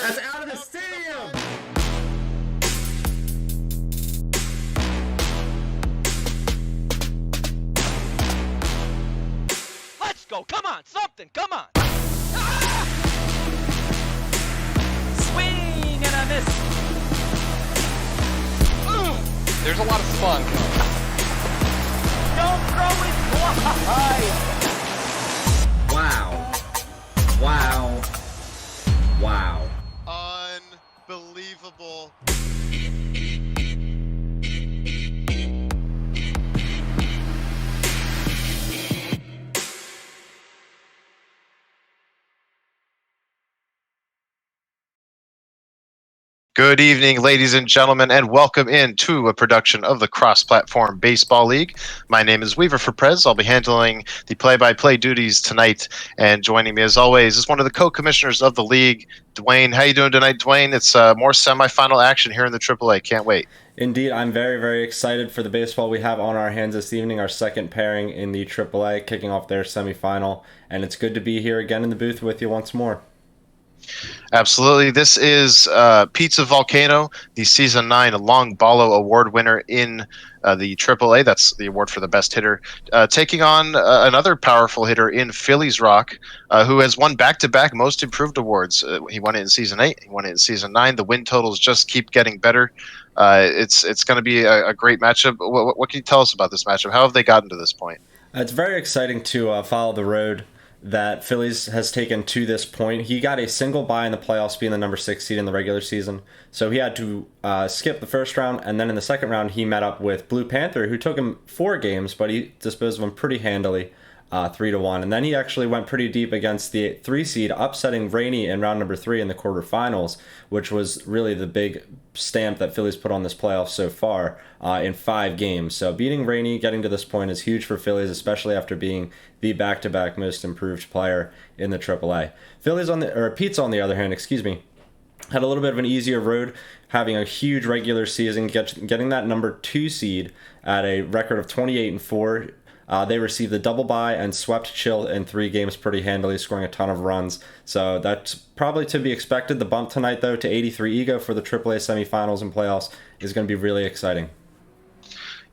That's out of the stadium! Let's go! Come on! Something! Come on! Swing and a miss. There's a lot of fun. Don't throw it wide. Wow. Wow. Wow. Unbelievable. Good evening, ladies and gentlemen, and welcome into a production of the Cross-Platform Baseball League. My name is Weaver for Prez. I'll be handling the play-by-play duties tonight, and joining me, as always, is one of the co-commissioners of the league, Dwayne. How you doing tonight, Dwayne? It's more semifinal action here in the AAA. Can't wait. Indeed, I'm very, very excited for the baseball we have on our hands this evening, our second pairing in the AAA, kicking off their semifinal, and it's good to be here again in the booth with you once more. Absolutely. This is Pizza Volcano, the Season 9 Long Ballo Award winner in the AAA. That's the award for the best hitter. Taking on another powerful hitter in Phillies Rock, who has won back-to-back Most Improved awards. He won it in Season 8. He won it in Season 9. The win totals just keep getting better. It's going to be a great matchup. What can you tell us about this matchup? How have they gotten to this point? It's very exciting to follow the road that Phillies has taken to this point. He got a single bye in the playoffs, being the number 6 seed in the regular season. So he had to skip the first round, and then in the second round, he met up with Blue Panther, who took him 4 games, but he disposed of him pretty handily, 3-1. And then he actually went pretty deep against the 3 seed, upsetting Rainey in round number 3 in the quarterfinals, which was really the big stamp that Phillies put on this playoff so far in 5 games. So beating Rainey, getting to this point, is huge for Phillies, especially after being the back-to-back most improved player in the AAA. Pete's on the other hand, had a little bit of an easier road, having a huge regular season, getting that number 2 seed at a record of 28-4. They received the double bye and swept Chill in 3 games pretty handily, scoring a ton of runs. So that's probably to be expected. The bump tonight, though, to 83 ego for the AAA semifinals and playoffs is going to be really exciting.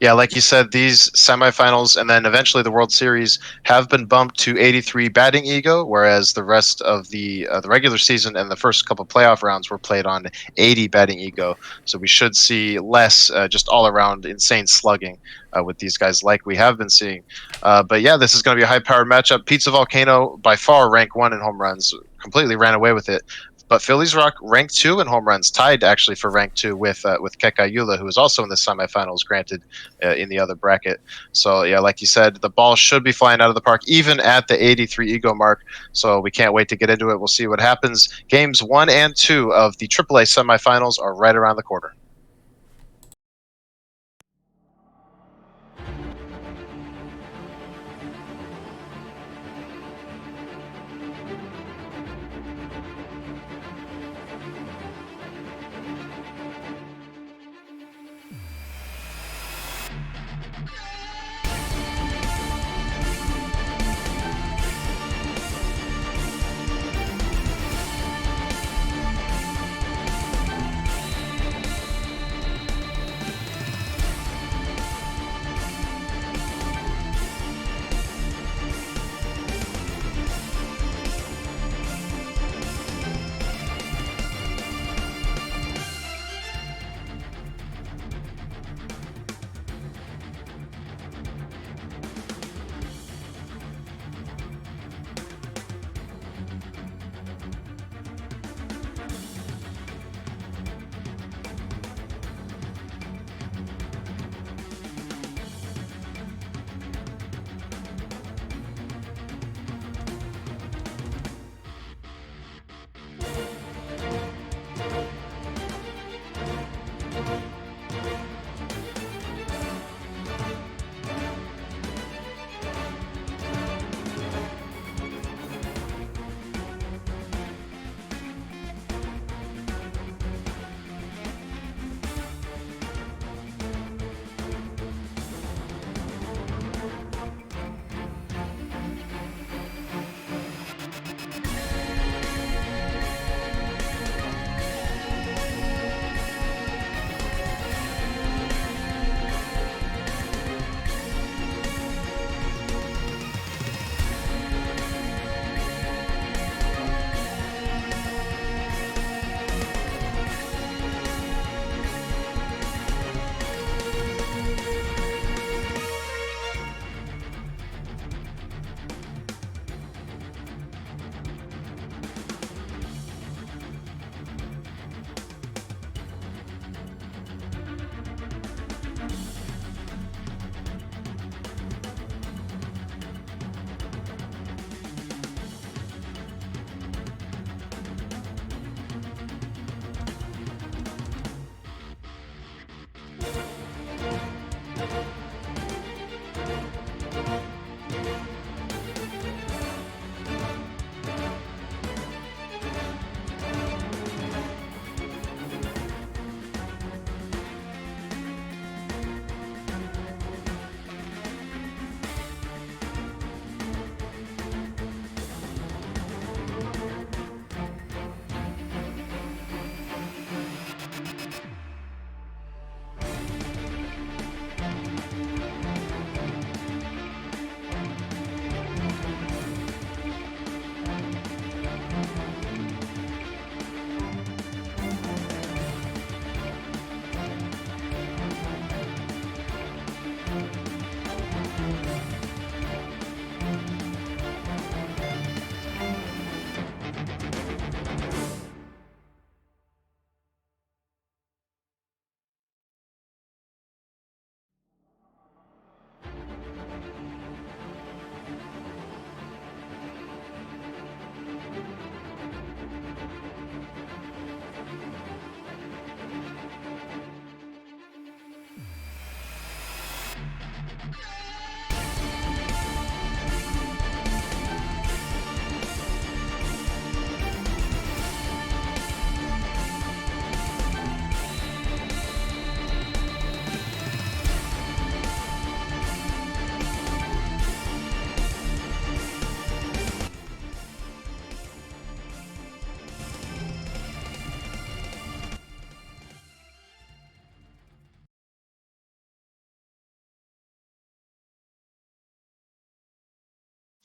Yeah, like you said, these semifinals and then eventually the World Series have been bumped to 83 batting ego, whereas the rest of the regular season and the first couple playoff rounds were played on 80 batting ego. So we should see less just all around insane slugging with these guys like we have been seeing. But yeah, this is going to be a high-powered matchup. Pizza Volcano, by far rank 1 in home runs, completely ran away with it. But Phillies Rock ranked 2 in home runs, tied actually for rank 2 with Kekayula, who is also in the semifinals, granted in the other bracket. So yeah, like you said, the ball should be flying out of the park, even at the 83 ego mark. So we can't wait to get into it. We'll see what happens. Games 1 and 2 of the AAA semifinals are right around the corner.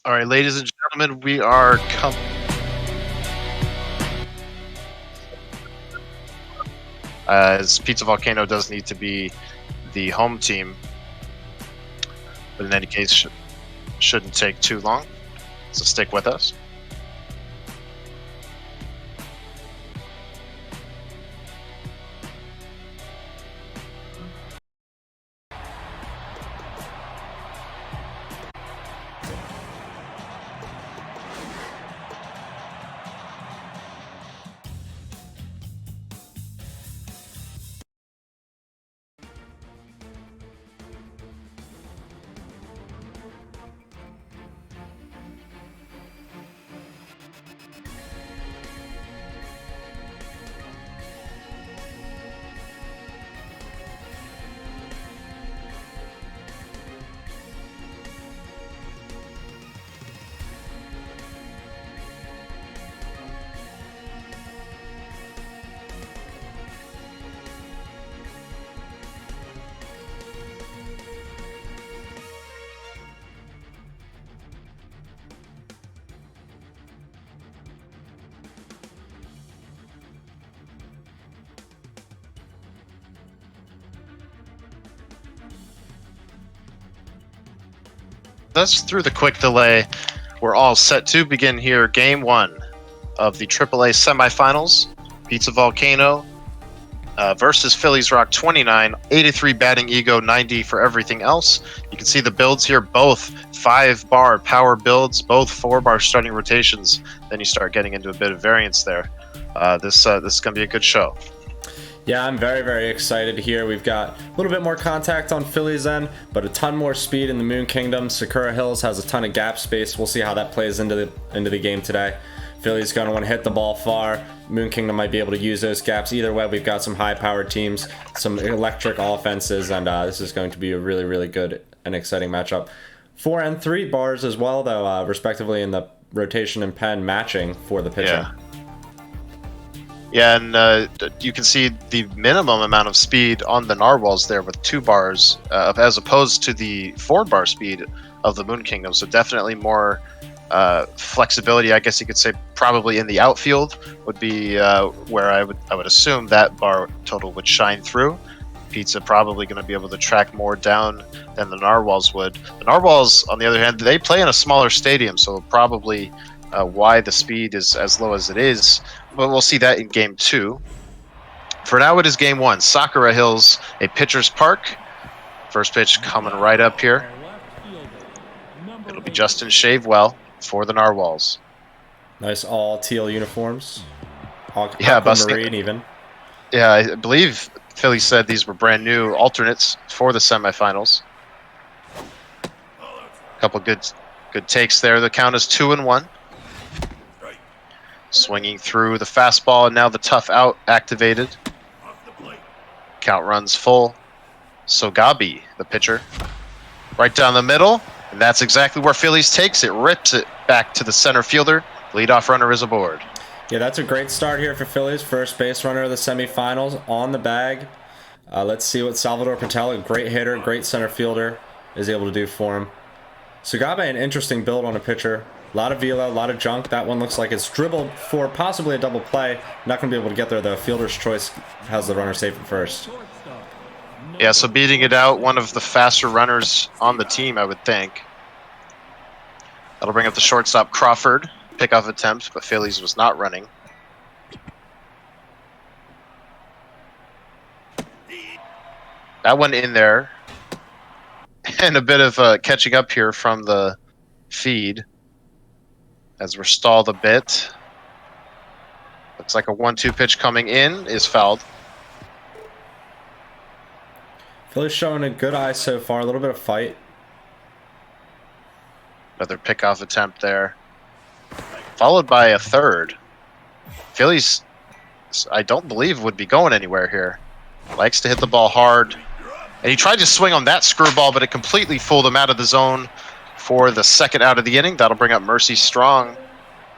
All right, ladies and gentlemen, we are as Pizza Volcano does need to be the home team, but in any case, shouldn't take too long. So stick with us. Thus, through the quick delay, we're all set to begin here. Game 1 of the AAA semifinals. Pizza Volcano versus philliesrock29. 83 batting ego, 90 for everything else. You can see the builds here, both 5-bar power builds, both 4-bar starting rotations. Then you start getting into a bit of variance there. This is going to be a good show. Yeah, I'm very, very excited here. We've got a little bit more contact on Philly's end, but a ton more speed in the Moon Kingdom. Sakura Hills has a ton of gap space. We'll see how that plays into the game today. Philly's going to want to hit the ball far. Moon Kingdom might be able to use those gaps. Either way, we've got some high-powered teams, some electric offenses, and this is going to be a really, really good and exciting matchup. 4 and 3 bars as well, though, respectively in the rotation and pen matching for the pitching. Yeah. Yeah, and you can see the minimum amount of speed on the narwhals there with 2 bars, as opposed to the 4-bar speed of the Moon Kingdom. So definitely more flexibility, I guess you could say, probably in the outfield would be where I would assume that bar total would shine through. Pizza probably going to be able to track more down than the narwhals would. The narwhals, on the other hand, they play in a smaller stadium, so probably why the speed is as low as it is. But we'll see that in Game 2. For now, it is Game 1. Sakura Hills, a pitcher's park. First pitch coming right up here. It'll be Justin Shavewell for the Narwhals. Nice all teal uniforms. Yeah, Aquamarine even. Yeah, I believe Philly said these were brand new alternates for the semifinals. A couple good takes there. The count is 2-1. Swinging through the fastball, and now the tough out activated. Count runs full. Sogabi, the pitcher, right down the middle, and that's exactly where Phillies takes it. Rips it back to the center fielder. Leadoff runner is aboard. Yeah, that's a great start here for Phillies. First base runner of the semifinals on the bag. Let's see what Salvador Patel, a great hitter, great center fielder, is able to do for him. Sogabe, an interesting build on a pitcher. A lot of velo, a lot of junk. That one looks like it's dribbled for possibly a double play. Not going to be able to get there, though. Fielder's choice has the runner safe at first. Yeah, so beating it out, one of the faster runners on the team, I would think. That'll bring up the shortstop, Crawford. Pickoff attempt, but Phillies was not running. That one in there. And a bit of catching up here from the feed. As we're stalled a bit. Looks like a 1-2 pitch coming in is fouled. Philly's showing a good eye so far. A little bit of fight. Another pickoff attempt there. Followed by a third. Phillies, I don't believe, would be going anywhere here. Likes to hit the ball hard. And he tried to swing on that screwball, but it completely fooled him out of the zone for the second out of the inning. That'll bring up Mercy Strong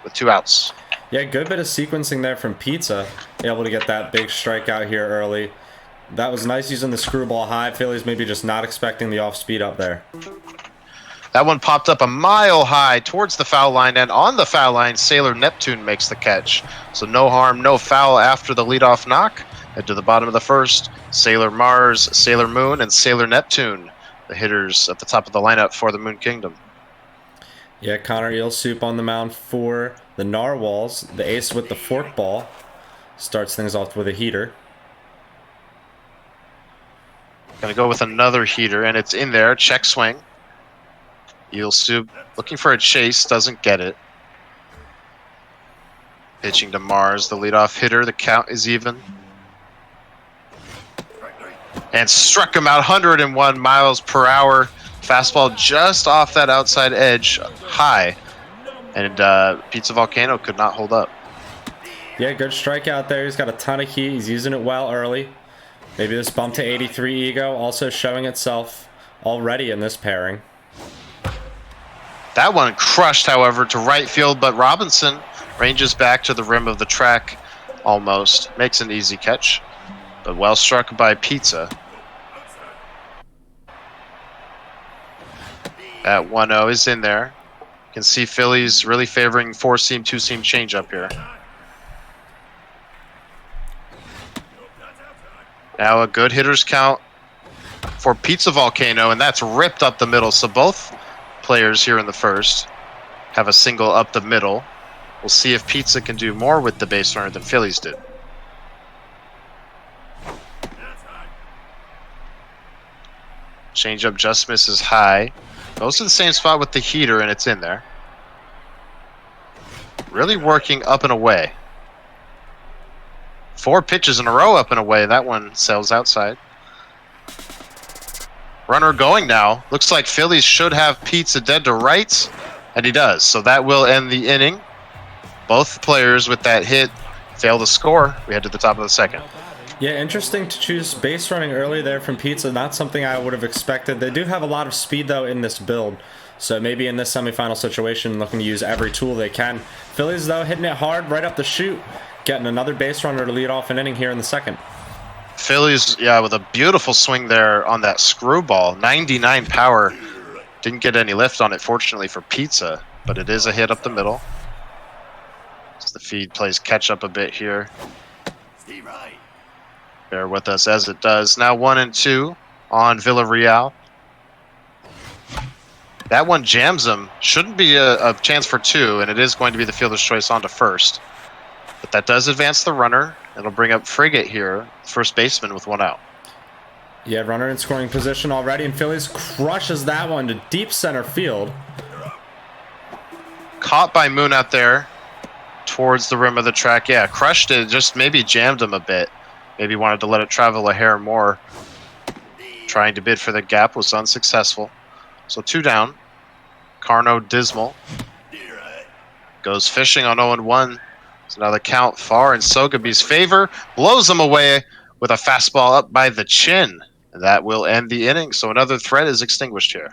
with 2 outs. Yeah, good bit of sequencing there from Pizza. Able to get that big strikeout here early. That was nice using the screwball high. Phillies maybe just not expecting the off speed up there. That one popped up a mile high towards the foul line, and on the foul line, Sailor Neptune makes the catch. So no harm, no foul after the leadoff knock. And to the bottom of the first, Sailor Mars, Sailor Moon, and Sailor Neptune, the hitters at the top of the lineup for the Moon Kingdom. Yeah, Connor Eelsoup on the mound for the Narwhals. The ace with the fork ball starts things off with a heater. Gonna go with another heater, and it's in there. Check swing. Eelsoup looking for a chase, doesn't get it. Pitching to Mars, the leadoff hitter. The count is even. And struck him out 101 miles per hour. Fastball just off that outside edge, high. And Pizza Volcano could not hold up. Yeah, good strikeout there. He's got a ton of heat. He's using it well early. Maybe this bump to 83 ego also showing itself already in this pairing. That one crushed, however, to right field, but Robinson ranges back to the rim of the track almost. Makes an easy catch, but well struck by Pizza. That 1-0 is in there. You can see Phillies really favoring 4-seam, 2-seam changeup here. Now a good hitter's count for Pizza Volcano, and that's ripped up the middle. So both players here in the first have a single up the middle. We'll see if Pizza can do more with the base runner than Phillies did. Changeup just misses high. Goes to the same spot with the heater, and it's in there. Really working up and away. 4 pitches in a row up and away. That one sails outside. Runner going now. Looks like Phillies should have Pizza dead to rights, and he does. So that will end the inning. Both players with that hit fail to score. We head to the top of the second. Yeah, interesting to choose base running early there from Pizza. Not something I would have expected. They do have a lot of speed, though, in this build. So maybe in this semifinal situation, looking to use every tool they can. Phillies, though, hitting it hard right up the chute. Getting another base runner to lead off an inning here in the second. Phillies, yeah, with a beautiful swing there on that screwball. 99 power. Didn't get any lift on it, fortunately, for Pizza. But it is a hit up the middle. As the feed plays catch up a bit here. Bear with us as it does. Now 1-2 on Villarreal. That one jams him. Shouldn't be a chance for 2, and it is going to be the fielder's choice on to first. But that does advance the runner. It'll bring up Frigate here, first baseman with 1 out. Yeah, runner in scoring position already, and Phillies crushes that one to deep center field. Caught by Moon out there towards the rim of the track. Yeah, crushed it, just maybe jammed him a bit. Maybe wanted to let it travel a hair more. Trying to bid for the gap was unsuccessful. So 2 down. Carno dismal. Goes fishing on 0-1. So now the count far in Sogabee's favor. Blows him away with a fastball up by the chin. And that will end the inning. So another threat is extinguished here.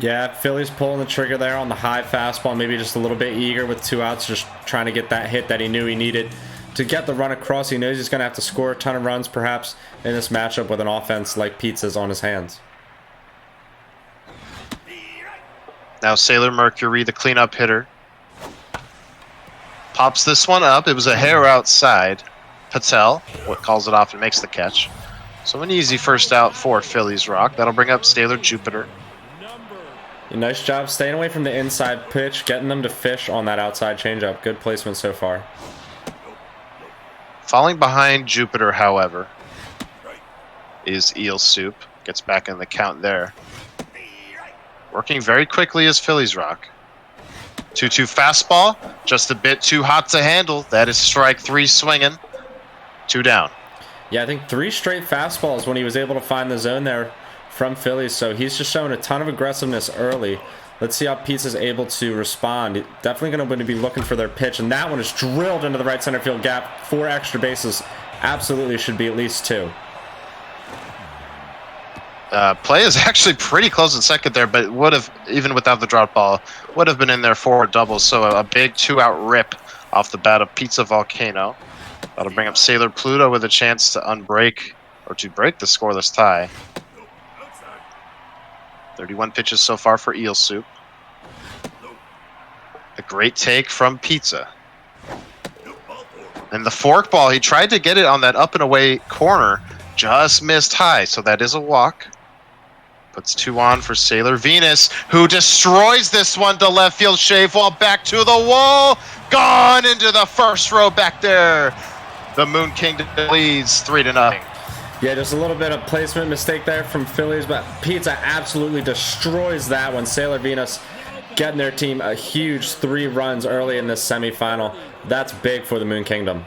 Yeah, Phillies pulling the trigger there on the high fastball. Maybe just a little bit eager with 2 outs. Just trying to get that hit that he knew he needed to get the run across. He knows he's going to have to score a ton of runs perhaps in this matchup with an offense like Pizza's on his hands. Now Sailor Mercury, the cleanup hitter. Pops this one up. It was a hair outside. Patel, what calls it off and makes the catch. So an easy first out for Phillies Rock. That'll bring up Sailor Jupiter. Nice job staying away from the inside pitch, getting them to fish on that outside changeup. Good placement so far. Falling behind Jupiter, however, is Eelsoup. Gets back in the count there. Working very quickly as Phillies Rock. 2-2 fastball, just a bit too hot to handle. That is strike 3 swinging. 2 down. Yeah, I think 3 straight fastballs when he was able to find the zone there from Phillies. So he's just showing a ton of aggressiveness early. Let's see how Pizza's able to respond. Definitely going to be looking for their pitch. And that one is drilled into the right center field gap. 4 extra bases. Absolutely should be at least 2. Play is actually pretty close in second there, but would have, even without the drop ball, would have been in there for a double. So a big 2-out rip off the bat of Pizza Volcano. That'll bring up Sailor Pluto with a chance to unbreak or to break the scoreless tie. 31 pitches so far for Eel Soup. A great take from Pizza. And the forkball, he tried to get it on that up and away corner, just missed high, so that is a walk. Puts 2 on for Sailor Venus, who destroys this one to left field. Shave wall back to the wall, gone into the first row back there. The Moon Kingdom leads 3-0. Yeah, just a little bit of placement mistake there from Phillies, but Pizza absolutely destroys that one. Sailor Venus getting their team a huge 3 runs early in this semifinal. That's big for the Moon Kingdom.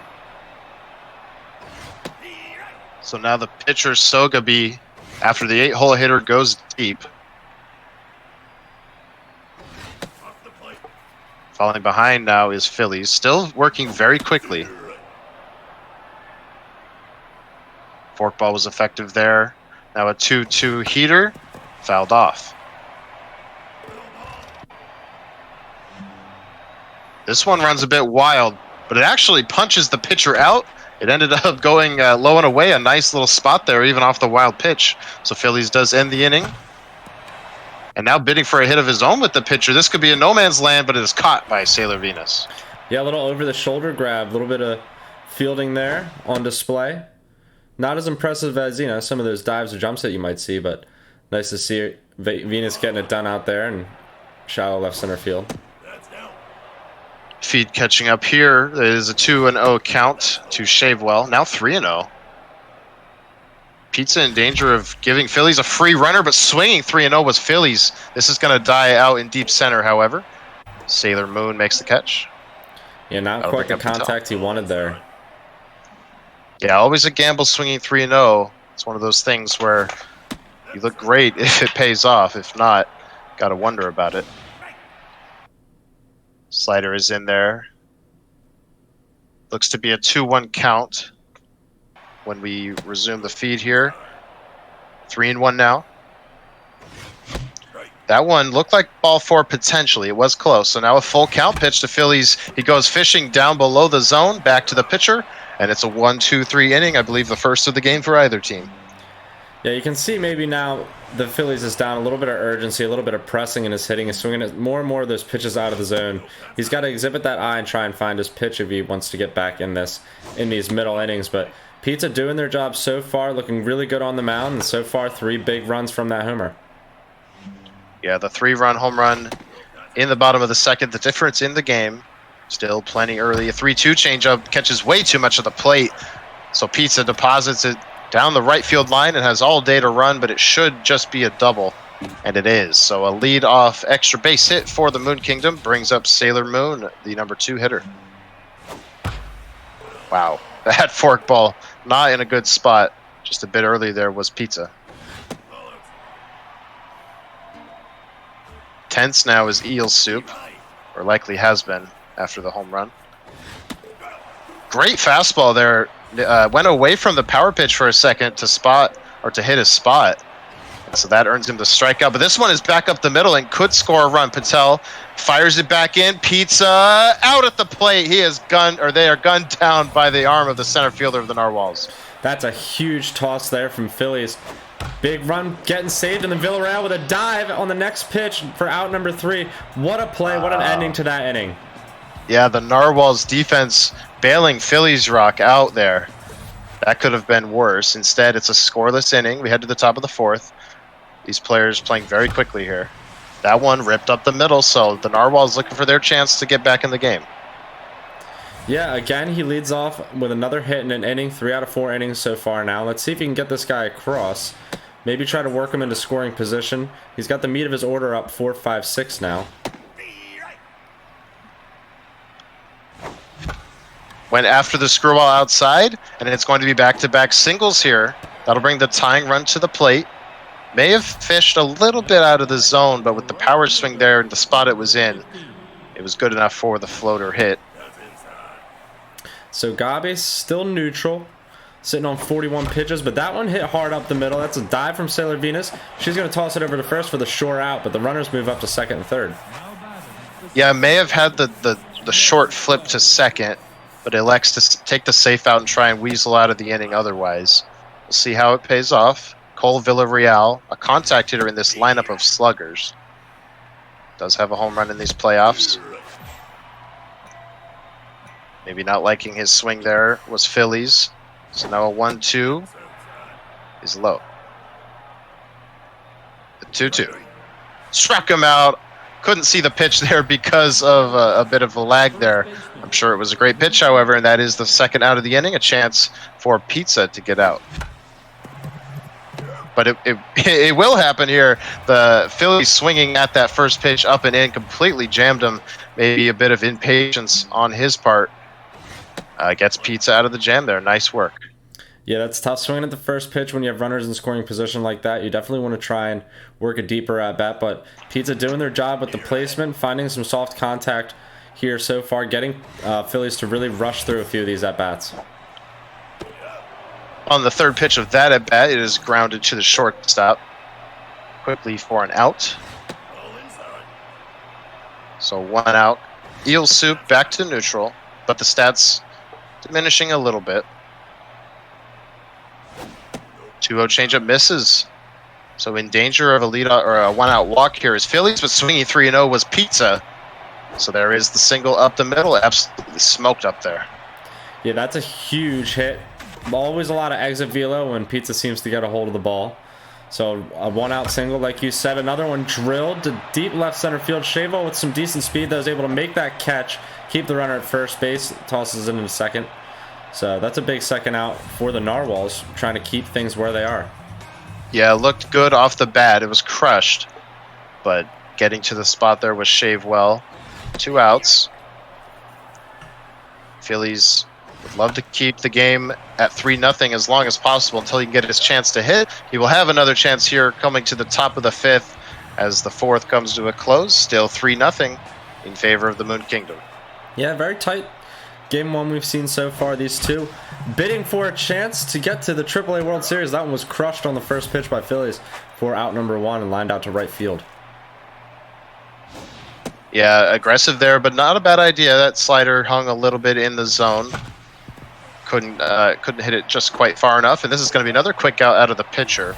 So now the pitcher Sogabi, after the 8-hole hitter goes deep. Falling behind now is Phillies, still working very quickly. Forkball was effective there. Now a 2-2 heater, fouled off. This one runs a bit wild, but it actually punches the pitcher out. It ended up going low and away, a nice little spot there, even off the wild pitch. So Phillies does end the inning. And now bidding for a hit of his own with the pitcher. This could be a no man's land, but it is caught by Sailor Venus. Yeah, a little over-the-shoulder grab, a little bit of fielding there on display. Not as impressive as, you know, some of those dives or jumps that you might see, but nice to see Venus getting it done out there and shallow left center field. Feed catching up here. It is a 2-0 count to Shavewell. Now 3-0. Pizza in danger of giving Phillies a free runner, but swinging 3-0 was Phillies. This is going to die out in deep center, however. Sailor Moon makes the catch. Yeah, not quite the contact he wanted there. Yeah, always a gamble swinging 3-0. It's one of those things where you look great if it pays off. If not, got to wonder about it. Slider is in there. Looks to be a 2-1 count when we resume the feed here. 3-1 now. That one looked like ball 4 potentially. It was close. So now a full count pitch to Phillies. He goes fishing down below the zone, back to the pitcher. And it's a 1-2-3 inning, I believe the first of the game for either team. Yeah, you can see maybe now the Phillies is down a little bit of urgency, a little bit of pressing in his hitting, and swinging it more and more of those pitches out of the zone. He's got to exhibit that eye and try and find his pitch if he wants to get back in these middle innings. But Pizza doing their job so far, looking really good on the mound, and so far 3 big runs from that homer. Yeah, the 3-run home run in the bottom of the second, the difference in the game. Still plenty early. A 3-2 changeup catches way too much of the plate. So Pizza deposits it down the right field line and has all day to run, but it should just be a double. And it is. So a lead-off extra base hit for the Moon Kingdom brings up Sailor Moon, the number 2 hitter. Wow. That forkball not in a good spot. Just a bit early there was Pizza. Tense now is Eel Soup, or likely has been after the home run. Great fastball there. Went away from the power pitch for a second to hit his spot. So that earns him the strikeout. But this one is back up the middle and could score a run. Patel fires it back in. Pizza out at the plate. They are gunned down by the arm of the center fielder of the Narwhals. That's a huge toss there from Phillies. Big run getting saved, and then Villarreal with a dive on the next pitch for out number 3. What a play. What an ending to that inning. Yeah, the Narwhals defense bailing Phillies rock out there. That could have been worse. Instead, it's a scoreless inning. We head to the top of the 4th. These players playing very quickly here. That one ripped up the middle, so the Narwhals looking for their chance to get back in the game. Yeah, again, he leads off with another hit in an inning. 3 out of 4 innings so far now. Let's see if he can get this guy across. Maybe try to work him into scoring position. He's got the meat of his order up 4, 5, 6 now. Went after the screwball outside, and it's going to be back-to-back singles here. That'll bring the tying run to the plate. May have fished a little bit out of the zone, but with the power swing there and the spot it was in, it was good enough for the floater hit. So Gabe's still neutral, sitting on 41 pitches, but that one hit hard up the middle. That's a dive from Sailor Venus. She's going to toss it over to first for the short out, but the runners move up to second and third. Yeah, may have had the short flip to second, but elects to take the safe out and try and weasel out of the inning otherwise. We'll see how it pays off. Cole Villarreal, a contact hitter in this lineup of sluggers. Does have a home run in these playoffs. Maybe not liking his swing there was Phillies. So now a 1-2 is low. The 2-2. Struck him out. Couldn't see the pitch there because of a bit of a lag there. I'm sure it was a great pitch, however, and that is the second out of the inning, a chance for Pizza to get out. But it will happen here. The Phillies swinging at that first pitch up and in completely jammed him. Maybe a bit of impatience on his part. Gets Pizza out of the jam there. Nice work. Yeah, that's tough swinging at the first pitch when you have runners in scoring position like that. You definitely want to try and work a deeper at bat, but Pizza doing their job with the placement, finding some soft contact here so far, getting Phillies to really rush through a few of these at bats. On the third pitch of that at bat, it is grounded to the shortstop. Quickly for an out. So 1 out. Eel Soup back to neutral, but the stats diminishing a little bit. 2-0 changeup misses. So in danger of a lead or a 1-out walk here is Phillies, but swinging 3-0 was Pizza. So there is the single up the middle, absolutely smoked up there. Yeah, that's a huge hit. Always a lot of exit velo when Pizza seems to get a hold of the ball. So a 1-out single, like you said. Another one drilled to deep left center field. Shavo with some decent speed that was able to make that catch, keep the runner at first base, tosses it into second. So that's a big second out for the Narwhals, trying to keep things where they are. Yeah, it looked good off the bat. It was crushed, but getting to the spot there was shaved well. 2 outs. Phillies would love to keep the game at 3-0 as long as possible until he can get his chance to hit. He will have another chance here coming to the top of the 5th as the 4th comes to a close. Still 3-0 in favor of the Moon Kingdom. Yeah, very tight game one we've seen so far. These two bidding for a chance to get to the AAA World Series. That one was crushed on the first pitch by Phillies for out number 1 and lined out to right field. Yeah, aggressive there, but not a bad idea. That slider hung a little bit in the zone. Couldn't hit it just quite far enough, and this is going to be another quick out of the pitcher.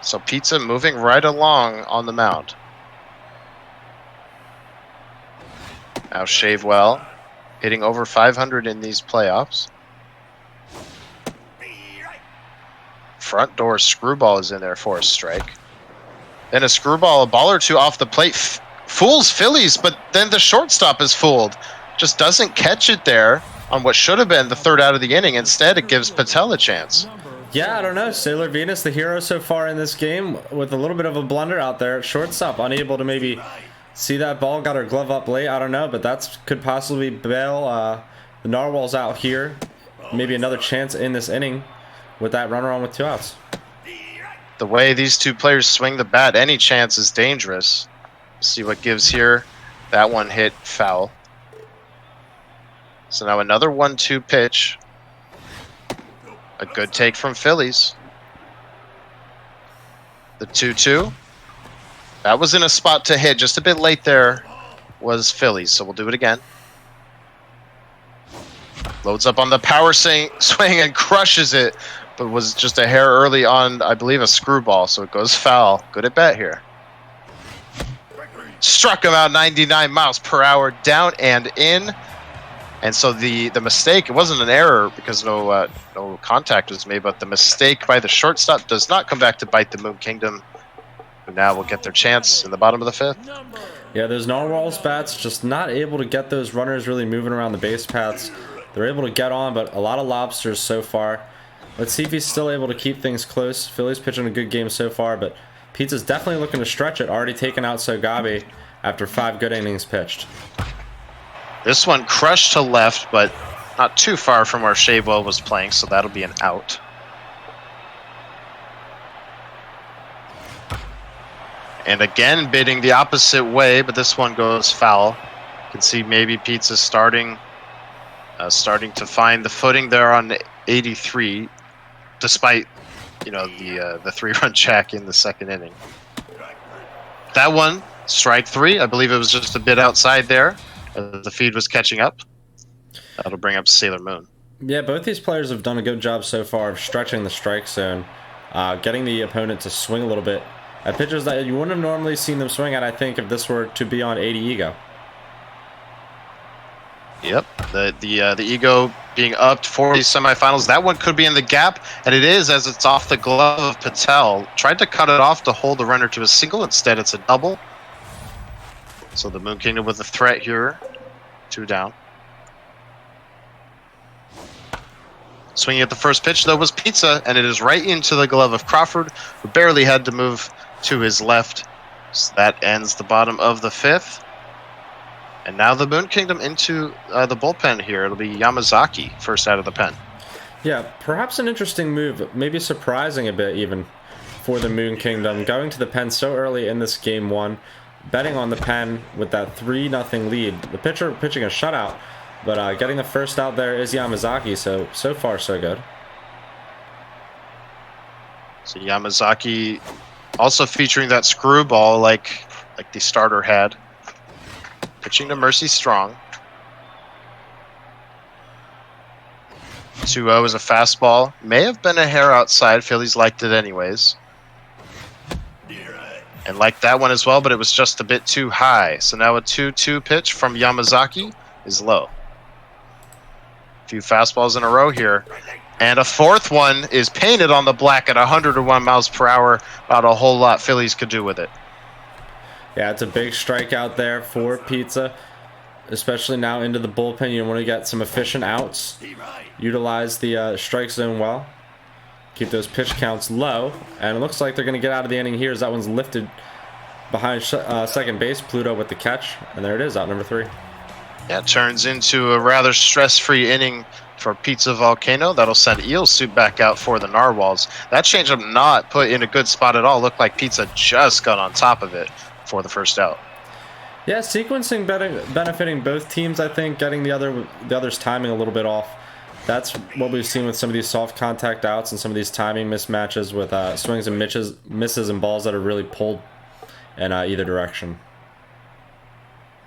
So Pizza moving right along on the mound. Now Shavewell hitting over 500 in these playoffs. Front door screwball is in there for a strike. Then a screwball, a ball or two off the plate, fools Phillies, but then the shortstop is fooled. Just doesn't catch it there on what should have been the 3rd out of the inning. Instead, it gives Patel a chance. Yeah, I don't know. Sailor Venus, the hero so far in this game, with a little bit of a blunder out there at shortstop, unable to maybe see that ball, got her glove up late. I don't know, but that could possibly bail the Narwhals out here. Maybe another chance in this inning with that runner on with 2 outs. The way these two players swing the bat, any chance is dangerous. See what gives here. That one hit foul. So now another 1-2 pitch. A good take from Phillies. The 2-2. That was in a spot to hit. Just a bit late there was Phillies, so we'll do it again. Loads up on the power swing and crushes it, but was just a hair early on, I believe, a screwball, so it goes foul. Good at bat here. Struck him out 99 miles per hour, down and in. And so the mistake, it wasn't an error because no contact was made, but the mistake by the shortstop does not come back to bite the Moon Kingdom, who now will get their chance in the bottom of the 5th. Yeah, those Narwhals bats just not able to get those runners really moving around the base paths. They're able to get on, but a lot of lobsters so far. Let's see if he's still able to keep things close. Phillies pitching a good game so far, but Pizza's definitely looking to stretch it. Already taken out Sogabe after 5 good innings pitched. This one crushed to left, but not too far from where Shavewell was playing, so that'll be an out. And again, bidding the opposite way, but this one goes foul. You can see maybe Pizza starting to find the footing there on 83, despite the 3-run jack in the 2nd inning. That one, strike 3. I believe it was just a bit outside there. The feed was catching up. That'll bring up Sailor Moon. Yeah, both these players have done a good job so far of stretching the strike zone. getting the opponent to swing a little bit at pitches that you wouldn't have normally seen them swing at, I think, if this were to be on 80 ego. Yep, the ego being upped for these semifinals. That one could be in the gap, and it is, as it's off the glove of Patel. Tried to cut it off to hold the runner to a single. Instead, it's a double. So the Moon Kingdom with a threat here. 2 down. Swinging at the first pitch, though, was Pizza, and it is right into the glove of Crawford, who barely had to move to his left. So that ends the bottom of the 5th. And now the Moon Kingdom into the bullpen here. It'll be Yamazaki first out of the pen. Yeah, perhaps an interesting move, maybe surprising a bit even for the Moon Kingdom. Going to the pen so early in this game 1, betting on the pen with that 3-0 lead. The pitcher pitching a shutout, but getting the first out there is Yamazaki, so far so good. So Yamazaki also featuring that screwball like the starter had. Pitching to Mercy Strong. 2-0 is a fastball. May have been a hair outside. Phillies liked it anyways. And liked that one as well, but it was just a bit too high. So now a 2-2 pitch from Yamazaki is low. A few fastballs in a row here. And a 4th one is painted on the black at 101 miles per hour. About a whole lot Phillies could do with it. Yeah, it's a big strikeout there for Pizza, especially now into the bullpen. You want to get some efficient outs, utilize the strike zone well, keep those pitch counts low, and it looks like they're going to get out of the inning here as that one's lifted behind second base. Pluto with the catch, and there it is, out number 3. Yeah, it turns into a rather stress-free inning for Pizza Volcano. That'll send Eel Soup back out for the Narwhals. That changeup not put in a good spot at all. Looked like Pizza just got on top of it for the first out. Yeah, sequencing benefiting both teams, I think, getting the other's timing a little bit off. That's what we've seen with some of these soft contact outs and some of these timing mismatches with swings and misses and balls that are really pulled in either direction.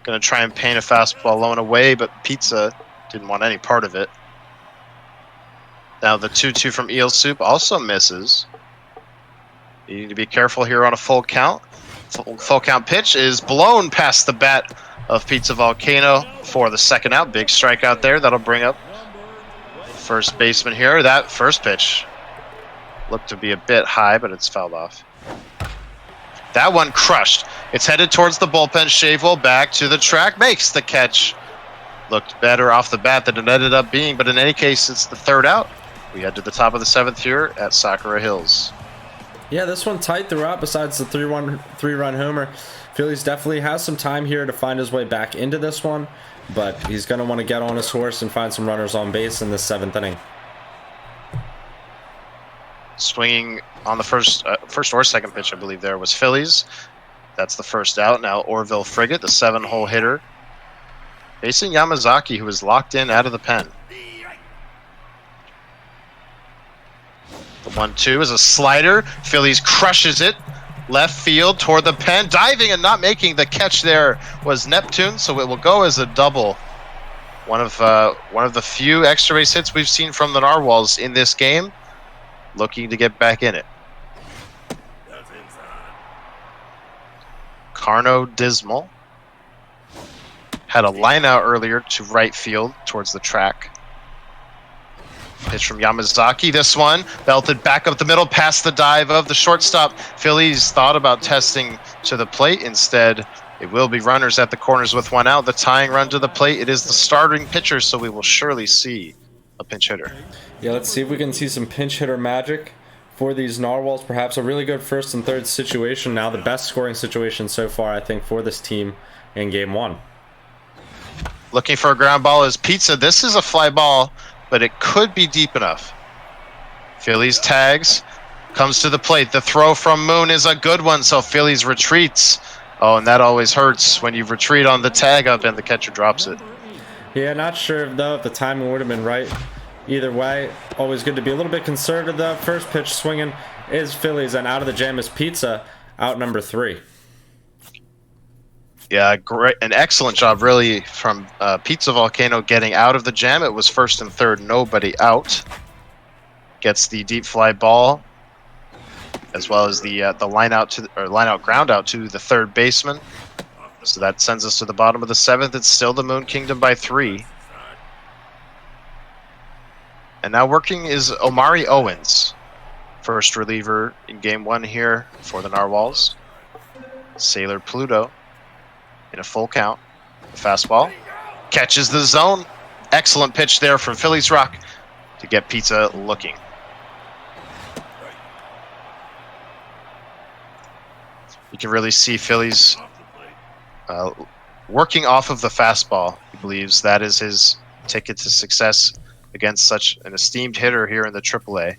Going to try and paint a fastball low and away, but Pizza didn't want any part of it. Now the 2-2 from Eel Soup also misses. You need to be careful here on a full count. Full count pitch is blown past the bat of Pizza Volcano for the second out. Big strikeout there. That'll bring up first baseman here. That first pitch looked to be a bit high, but it's fouled off. That one crushed. It's headed towards the bullpen. Shavewell back to the track. Makes the catch. Looked better off the bat than it ended up being, but in any case, it's the third out. We head to the top of the 7th here at Sakura Hills. Yeah, this one tight throughout besides the three-run homer. Phillies definitely has some time here to find his way back into this one, but he's going to want to get on his horse and find some runners on base in this 7th inning. Swinging on the first or second pitch, I believe there was Phillies. That's the first out. Now Orville Frigate, the 7-hole hitter, facing Yamazaki, who is locked in out of the pen. The 1-2 is a slider. Phillies crushes it. Left field toward the pen. Diving and not making the catch there was Neptune, so it will go as a double. One of the few extra base hits we've seen from the Narwhals in this game. Looking to get back in it. Carno Dismal had a line out earlier to right field towards the track. Pitch from Yamazaki. This one belted back up the middle past the dive of the shortstop. Phillies thought about testing to the plate. Instead, it will be runners at the corners with one out. The tying run to the plate. It is the starting pitcher, so we will surely see a pinch hitter. Yeah, let's see if we can see some pinch hitter magic for these Narwhals. Perhaps a really good first and third situation. Now the best scoring situation so far, I think, for this team in Game 1. Looking for a ground ball is Pizza. This is a fly ball, but it could be deep enough. Phillies tags, comes to the plate. The throw from Moon is a good one, so Phillies retreats. Oh, and that always hurts when you retreat on the tag up and the catcher drops it. Yeah, not sure, though, if the timing would have been right. Either way, always good to be a little bit conservative, though. First pitch swinging is Phillies, and out of the jam is Pizza, out number 3. Yeah, great, an excellent job, really, from Pizza Volcano getting out of the jam. It was first and third, nobody out. Gets the deep fly ball as well as the line out ground out to the third baseman. So that sends us to the bottom of the 7th. It's still the Moon Kingdom by 3. And now working is Omari Owens, first reliever in game 1 here for the Narwhals. Sailor Pluto in a full count. Fastball catches the zone. Excellent pitch there from Phillies Rock to get Pizza looking. You can really see Phillies working off of the fastball. He believes that is his ticket to success against such an esteemed hitter here in the AAA.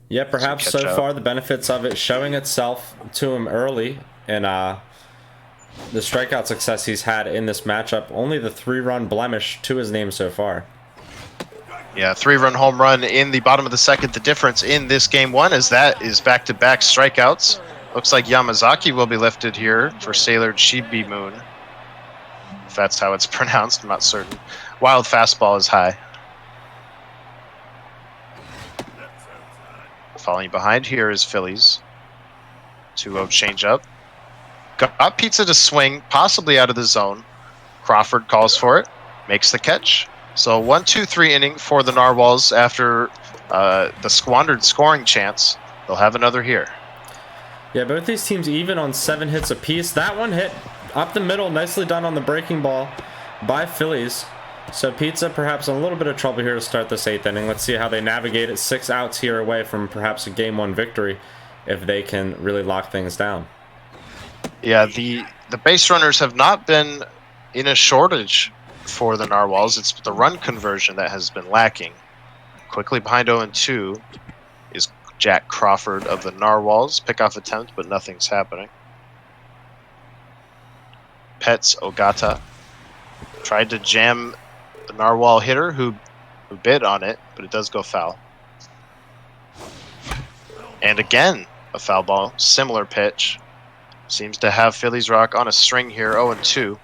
Yeah, perhaps so far the benefits of it showing itself to him early, and the strikeout success he's had in this matchup. Only the 3-run blemish to his name so far. Yeah, 3-run home run in the bottom of the 2nd. The difference in this game 1 is that is back-to-back strikeouts. Looks like Yamazaki will be lifted here for Sailor Chibi Moon. If that's how it's pronounced, I'm not certain. Wild fastball is high. Falling behind here is Phillies. 2-0 changeup. Got Pizza to swing, possibly out of the zone. Crawford calls for it, makes the catch. So 1-2-3 inning for the Narwhals after the squandered scoring chance. They'll have another here. Yeah, both these teams even on 7 hits apiece. That one hit up the middle, nicely done on the breaking ball by Phillies. So Pizza perhaps in a little bit of trouble here to start this 8th inning. Let's see how they navigate it. 6 outs here away from perhaps a game 1 victory if they can really lock things down. Yeah, the base runners have not been in a shortage for the Narwhals. It's the run conversion that has been lacking. Quickly behind 0-2 is Jack Crawford of the Narwhals. Pickoff attempt, but nothing's happening. Pets Ogata tried to jam the Narwhal hitter who bit on it, but it does go foul. And again, a foul ball. Similar pitch. Seems to have Phillies Rock on a string here, 0-2.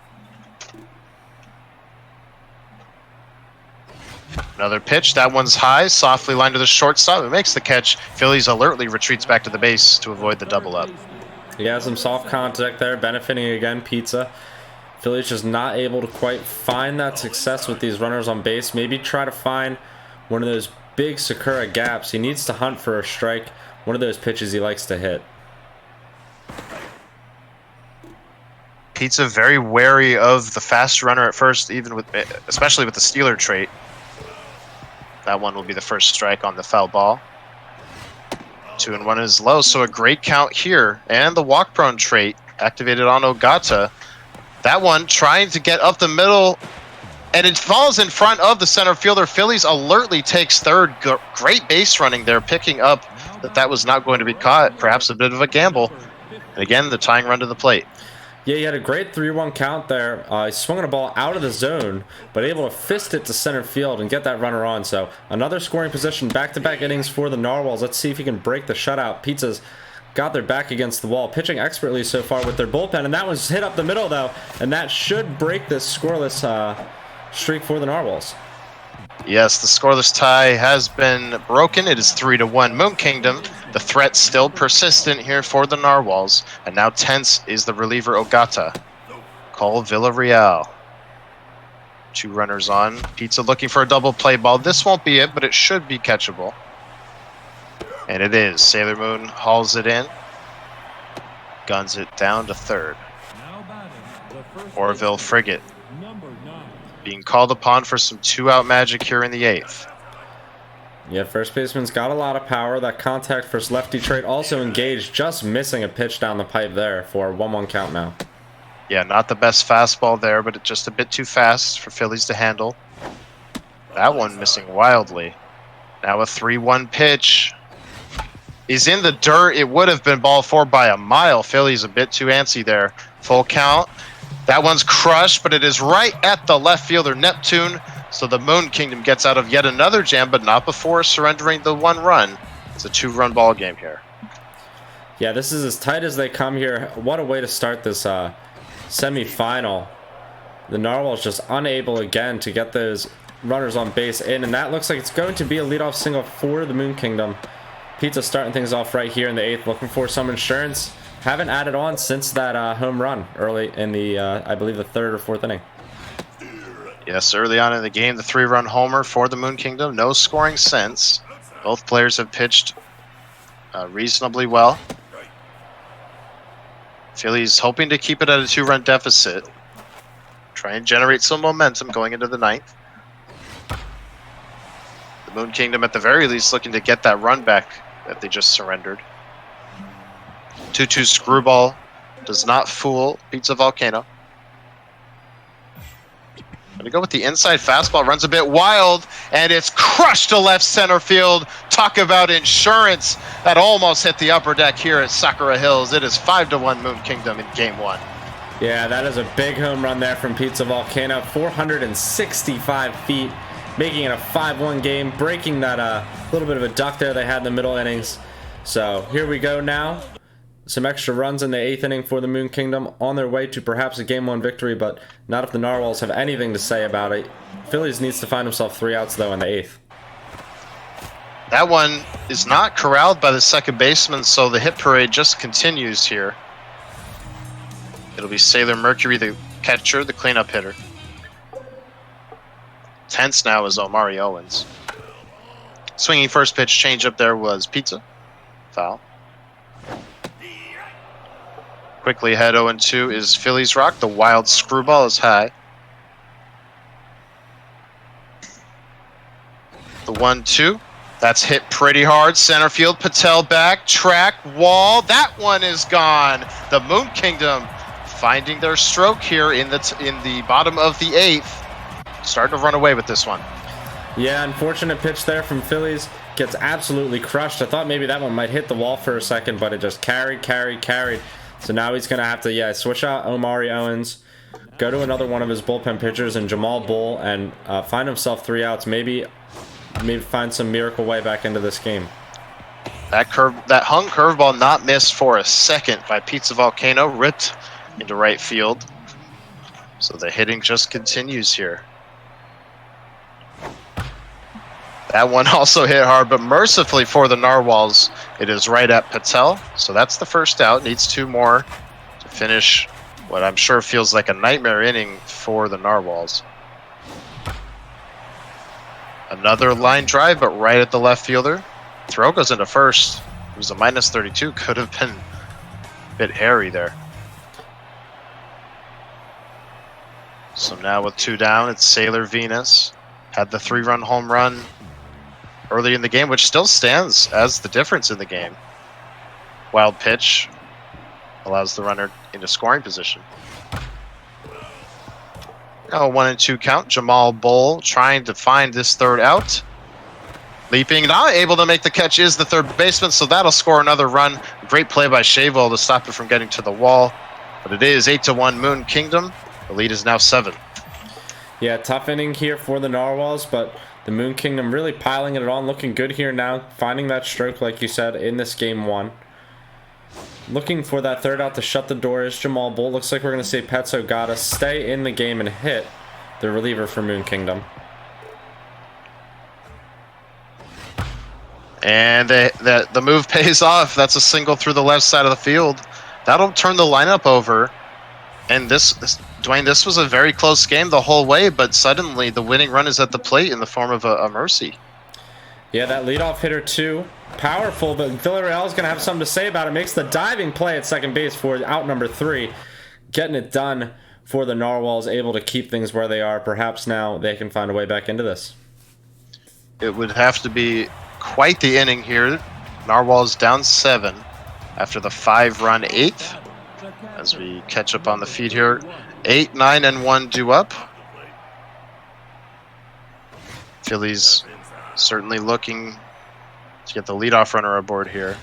Another pitch. That one's high, softly lined to the shortstop. It makes the catch. Phillies alertly retreats back to the base to avoid the double up. He has some soft contact there, benefiting again Pizza. Phillies just not able to quite find that success with these runners on base. Maybe try to find one of those big Sakura gaps. He needs to hunt for a strike. One of those pitches he likes to hit. Pizza very wary of the fast runner at first, especially with the stealer trait. That one will be the first strike on the foul ball. 2-1 is low, so a great count here. And the walk prone trait activated on Ogata. That one trying to get up the middle, and it falls in front of the center fielder. Phillies alertly takes third. Great base running there, picking up that was not going to be caught. Perhaps a bit of a gamble. And again, the tying run to the plate. Yeah, he had a great 3-1 count there. He swung on a ball out of the zone, but able to fist it to center field and get that runner on. So another scoring position, back-to-back innings for the Narwhals. Let's see if he can break the shutout. Pizza's got their back against the wall, pitching expertly so far with their bullpen, and that one's hit up the middle, though, and that should break this scoreless streak for the Narwhals. Yes, the scoreless tie has been broken. It is 3-1 Moon Kingdom. The threat still persistent here for the Narwhals. And now tense is the reliever Ogata. Cole Villarreal. 2 runners on. Pizza looking for a double play ball. This won't be it, but it should be catchable. And it is. Sailor Moon hauls it in. Guns it down to third. Orville Frigate being called upon for some 2-out magic here in the 8th. Yeah, first baseman's got a lot of power. That contact for his lefty trait also engaged, just missing a pitch down the pipe there for a 1-1 count now. Yeah, not the best fastball there, but just a bit too fast for Phillies to handle. That one missing wildly. Now a 3-1 pitch is in the dirt. It would have been ball 4 by a mile. Phillies a bit too antsy there. Full count. That one's crushed, but it is right at the left fielder, Neptune. So the Moon Kingdom gets out of yet another jam, but not before surrendering the 1 run. It's a 2-run ball game here. Yeah, this is as tight as they come here. What a way to start this semifinal. The Narwhals just unable again to get those runners on base in, and that looks like it's going to be a leadoff single for the Moon Kingdom. Pizza starting things off right here in the 8th, looking for some insurance. Haven't added on since that home run early in the, I believe, the 3rd or 4th inning. Yes, early on in the game, the 3-run homer for the Moon Kingdom. No scoring since. Both players have pitched reasonably well. Phillies hoping to keep it at a 2-run deficit. Try and generate some momentum going into the 9th. The Moon Kingdom, at the very least, looking to get that run back that they just surrendered. 2-2 screwball does not fool Pizza Volcano. Gonna go with the inside fastball, runs a bit wild, and it's crushed to left center field. Talk about insurance. That almost hit the upper deck here at Sakura Hills. It is 5-1 Moon Kingdom in game 1. Yeah, that is a big home run there from Pizza Volcano. 465 feet, making it a 5-1 game, breaking that little bit of a duck there they had in the middle innings. So here we go now. Some extra runs in the 8th inning for the Moon Kingdom, on their way to perhaps a game 1 victory, but not if the Narwhals have anything to say about it. Phillies needs to find himself 3 outs though in the 8th. That one is not corralled by the second baseman, so the hit parade just continues here. It'll be Sailor Mercury, the catcher, the cleanup hitter. Tense now is Omari Owens. Swinging first pitch changeup there was Pizza. Foul. Quickly ahead 0-2 is Phillies Rock. The wild screwball is high. The 1-2. That's hit pretty hard. Center field. Patel back. Track. Wall. That one is gone. The Moon Kingdom finding their stroke here in the bottom of the 8th. Starting to run away with this one. Yeah, unfortunate pitch there from Phillies. Gets absolutely crushed. I thought maybe that one might hit the wall for a second, but it just carried. So now he's going to have to, switch out Omari Owens, go to another one of his bullpen pitchers in Jamal Bull, and find himself 3 outs. Maybe find some miracle way back into this game. That hung curveball not missed for a second by Pizza Volcano, ripped into right field. So the hitting just continues here. That one also hit hard, but mercifully for the Narwhals, it is right at Patel. So that's the first out. Needs 2 more to finish what I'm sure feels like a nightmare inning for the Narwhals. Another line drive, but right at the left fielder. Throw goes into first. It was a -32. Could have been a bit hairy there. So now with 2 down, it's Sailor Venus. Had the 3-run home run early in the game, which still stands as the difference in the game. Wild pitch allows the runner into scoring position. Now 1-2 count. Jamal Bull trying to find this 3rd out. Leaping, not able to make the catch is the 3rd baseman, so that'll score another run. Great play by Shavel to stop it from getting to the wall. But it is 8-1 Moon Kingdom. The lead is now 7. Yeah, tough inning here for the Narwhals, but the Moon Kingdom really piling it on, looking good here now, finding that stroke, like you said, in this game 1. Looking for that 3rd out to shut the door is Jamal Bull. Looks like we're going to see Petso Gata stay in the game and hit the reliever for Moon Kingdom. And the move pays off. That's a single through the left side of the field. That'll turn the lineup over. And Dwayne, this was a very close game the whole way, but suddenly the winning run is at the plate in the form of a mercy. Yeah, that leadoff hitter too, powerful, but Villarreal is going to have something to say about it. Makes the diving play at second base for out number 3. Getting it done for the Narwhals, able to keep things where they are. Perhaps now they can find a way back into this. It would have to be quite the inning here. Narwhals down 7 after the 5-run 8th. As we catch up on the feed here, 8, 9, and 1 due up. Phillies certainly looking to get the leadoff runner aboard here.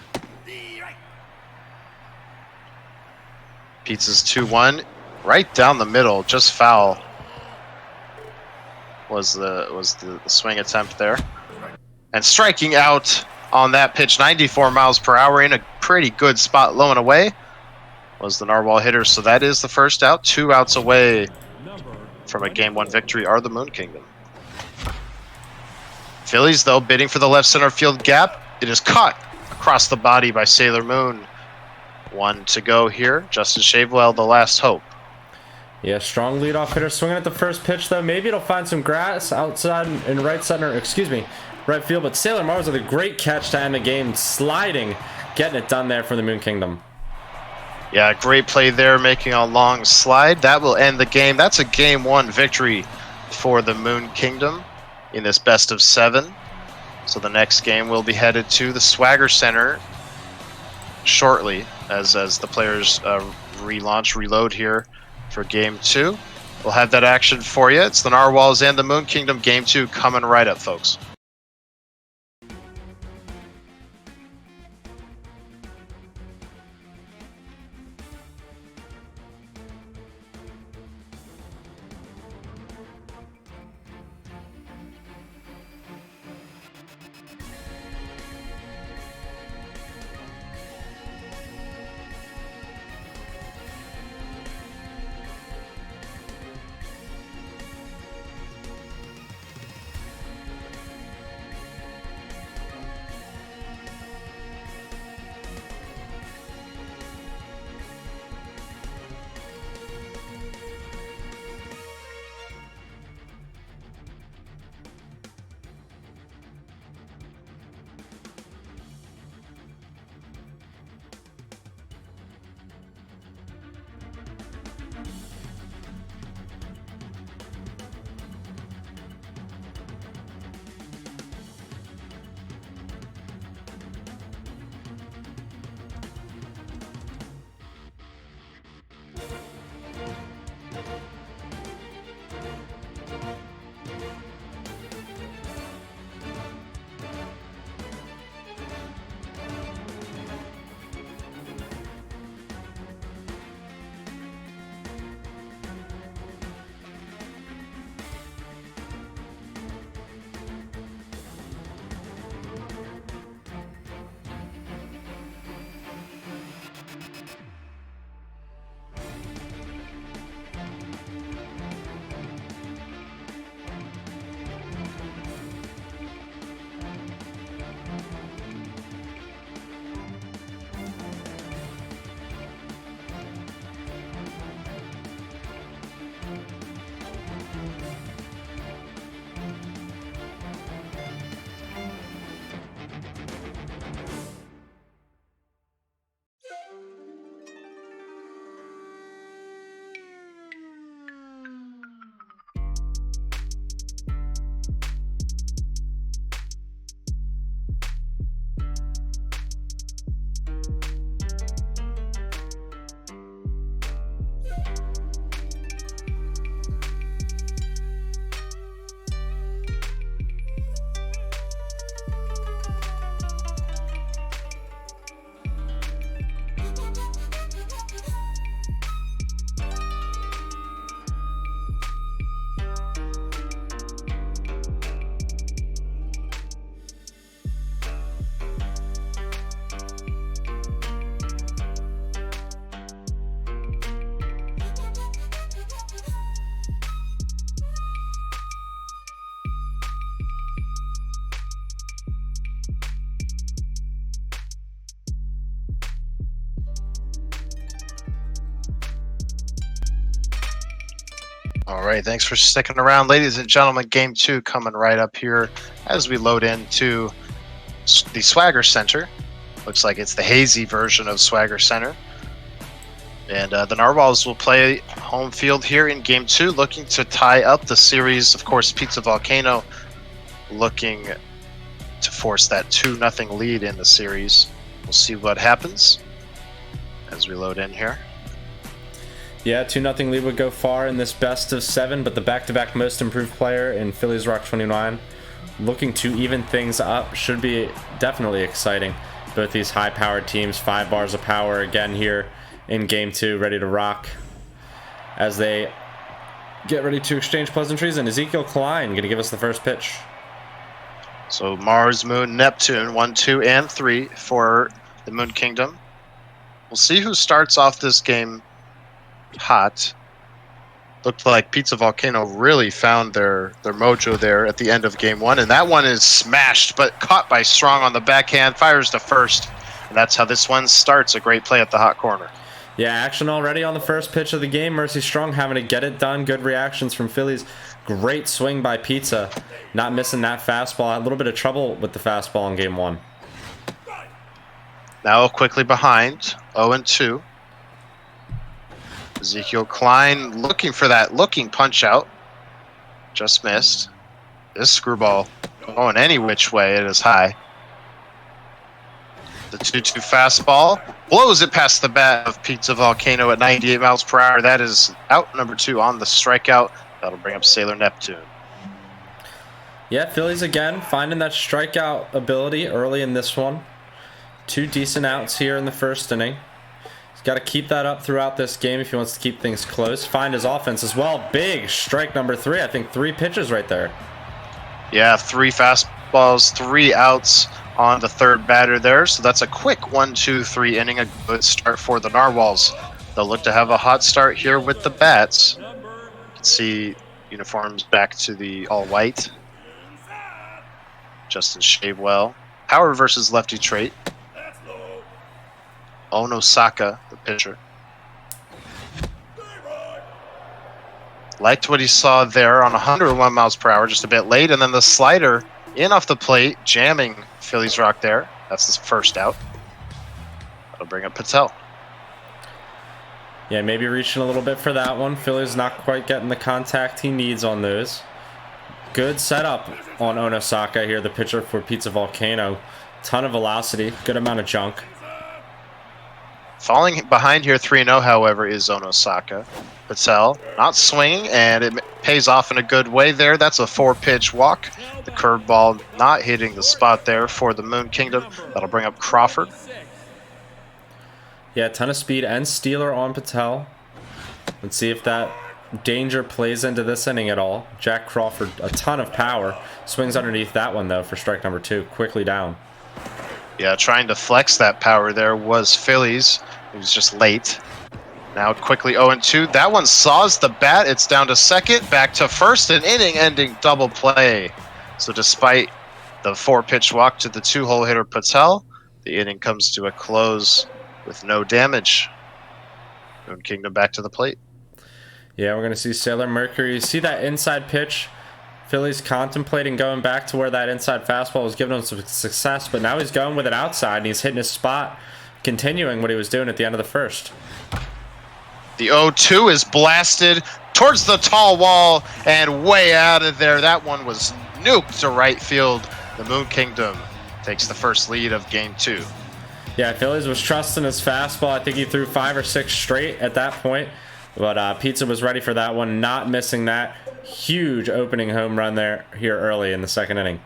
Pizza's 2-1, right down the middle, just foul. Was the swing attempt there, and striking out on that pitch, 94 miles per hour in a pretty good spot, low and away. Was the Narwhal hitter, so that is the first out. 2 outs away from a game 1 victory are the Moon Kingdom. Phillies, though, bidding for the left center field gap. It is caught across the body by Sailor Moon. 1 to go here. Justin Shavewell, the last hope. Yeah, strong leadoff hitter swinging at the first pitch, though. Maybe it'll find some grass outside in right center, excuse me, right field. But Sailor Mars with a great catch to end the game, sliding, getting it done there for the Moon Kingdom. Yeah, great play there, making a long slide. That will end the game. That's a Game 1 victory for the Moon Kingdom in this best of 7. So the next game will be headed to the Swagger Center shortly as the players reload here for Game 2. We'll have that action for you. It's the Narwhals and the Moon Kingdom. Game 2 coming right up, folks. All right, thanks for sticking around, ladies and gentlemen. Game 2 coming right up here as we load into the Swagger Center. Looks like it's the hazy version of Swagger Center. And the Narwhals will play home field here in Game 2, looking to tie up the series. Of course, Pizza Volcano looking to force that 2-0 lead in the series. We'll see what happens as we load in here. Yeah, 2-0 lead would go far in this best of 7, but the back-to-back most improved player in philliesrock29 looking to even things up should be definitely exciting. Both these high-powered teams, 5 bars of power again here in Game 2, ready to rock as they get ready to exchange pleasantries. And Ezekiel Klein going to give us the first pitch. So Mars, Moon, Neptune, 1, 2, and 3 for the Moon Kingdom. We'll see who starts off this game hot. Looked like Pizza Volcano really found their mojo there at the end of Game 1, and that one is smashed, but caught by Strong on the backhand, fires to first. And that's how this one starts. A great play at the hot corner. Yeah, action already on the first pitch of the game. Mercy Strong having to get it done. Good reactions from Phillies. Great swing by Pizza. Not missing that fastball. A little bit of trouble with the fastball in game 1. Now quickly behind. 0-2. Ezekiel Klein looking for that looking punch out. Just missed. This screwball going any which way. It is high. The 2-2 fastball blows it past the bat of Pizza Volcano at 98 miles per hour. That is out number 2 on the strikeout. That'll bring up Sailor Neptune. Yeah, Phillies again finding that strikeout ability early in this one. 2 decent outs here in the first inning. He's got to keep that up throughout this game if he wants to keep things close. Find his offense as well. Big strike number 3. I think 3 pitches right there. Yeah, 3 fastballs, 3 outs on the third batter there. So that's a quick 1-2-3 inning. A good start for the Narwhals. They'll look to have a hot start here with the bats. You can see uniforms back to the all-white. Justin Shavewell. Power versus lefty trait. Onosaka, the pitcher. Liked what he saw there on 101 miles per hour, just a bit late. And then the slider in off the plate, jamming Phillies Rock there. That's his first out. That'll bring up Patel. Yeah, maybe reaching a little bit for that one. Phillies not quite getting the contact he needs on those. Good setup on Onosaka here, the pitcher for Pizza Volcano. Ton of velocity, good amount of junk. Falling behind here 3-0, however, is Onosaka. Patel not swinging, and it pays off in a good way there. That's a 4-pitch walk. The curveball not hitting the spot there for the Moon Kingdom. That'll bring up Crawford. Yeah, a ton of speed and stealer on Patel. Let's see if that danger plays into this inning at all. Jack Crawford, a ton of power. Swings underneath that one, though, for strike number 2. Quickly down. Yeah, trying to flex that power there was Phillies. He was just late. Now quickly 0-2. That one saws the bat. It's down to second. Back to first. An inning-ending double play. So despite the 4-pitch walk to the 2-hole hitter Patel, the inning comes to a close with no damage. Moon Kingdom back to the plate. Yeah, we're going to see Sailor Mercury. You see that inside pitch? Phillies contemplating going back to where that inside fastball was giving him some success, but now he's going with it outside, and he's hitting his spot, continuing what he was doing at the end of the first. The 0-2 is blasted towards the tall wall and way out of there. That one was nuked to right field. The Moon Kingdom takes the first lead of game 2. Yeah, Phillies was trusting his fastball. I think he threw 5 or 6 straight at that point, but Pizza was ready for that one, not missing that. Huge opening home run there here early in the second inning.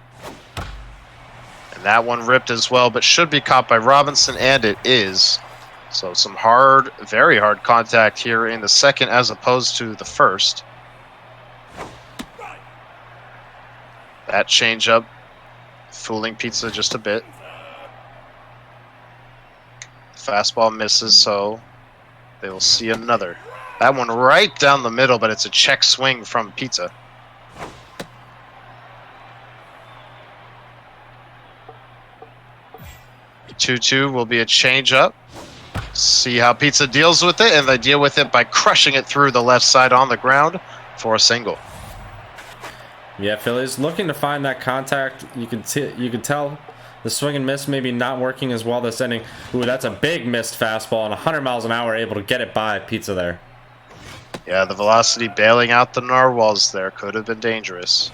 And that one ripped as well, but should be caught by Robinson, and it is. So some hard, very hard contact here in the second as opposed to the first. That changeup fooling Pizza just a bit. Fastball misses, so they will see another. That one right down the middle, but it's a check swing from Pizza. The 2-2 will be a changeup. See how Pizza deals with it, and they deal with it by crushing it through the left side on the ground for a single. Yeah, Phillies looking to find that contact. You can tell the swing and miss maybe not working as well this inning. Ooh, that's a big missed fastball, and 100 miles an hour able to get it by Pizza there. Yeah, the velocity bailing out the Narwhals there could have been dangerous.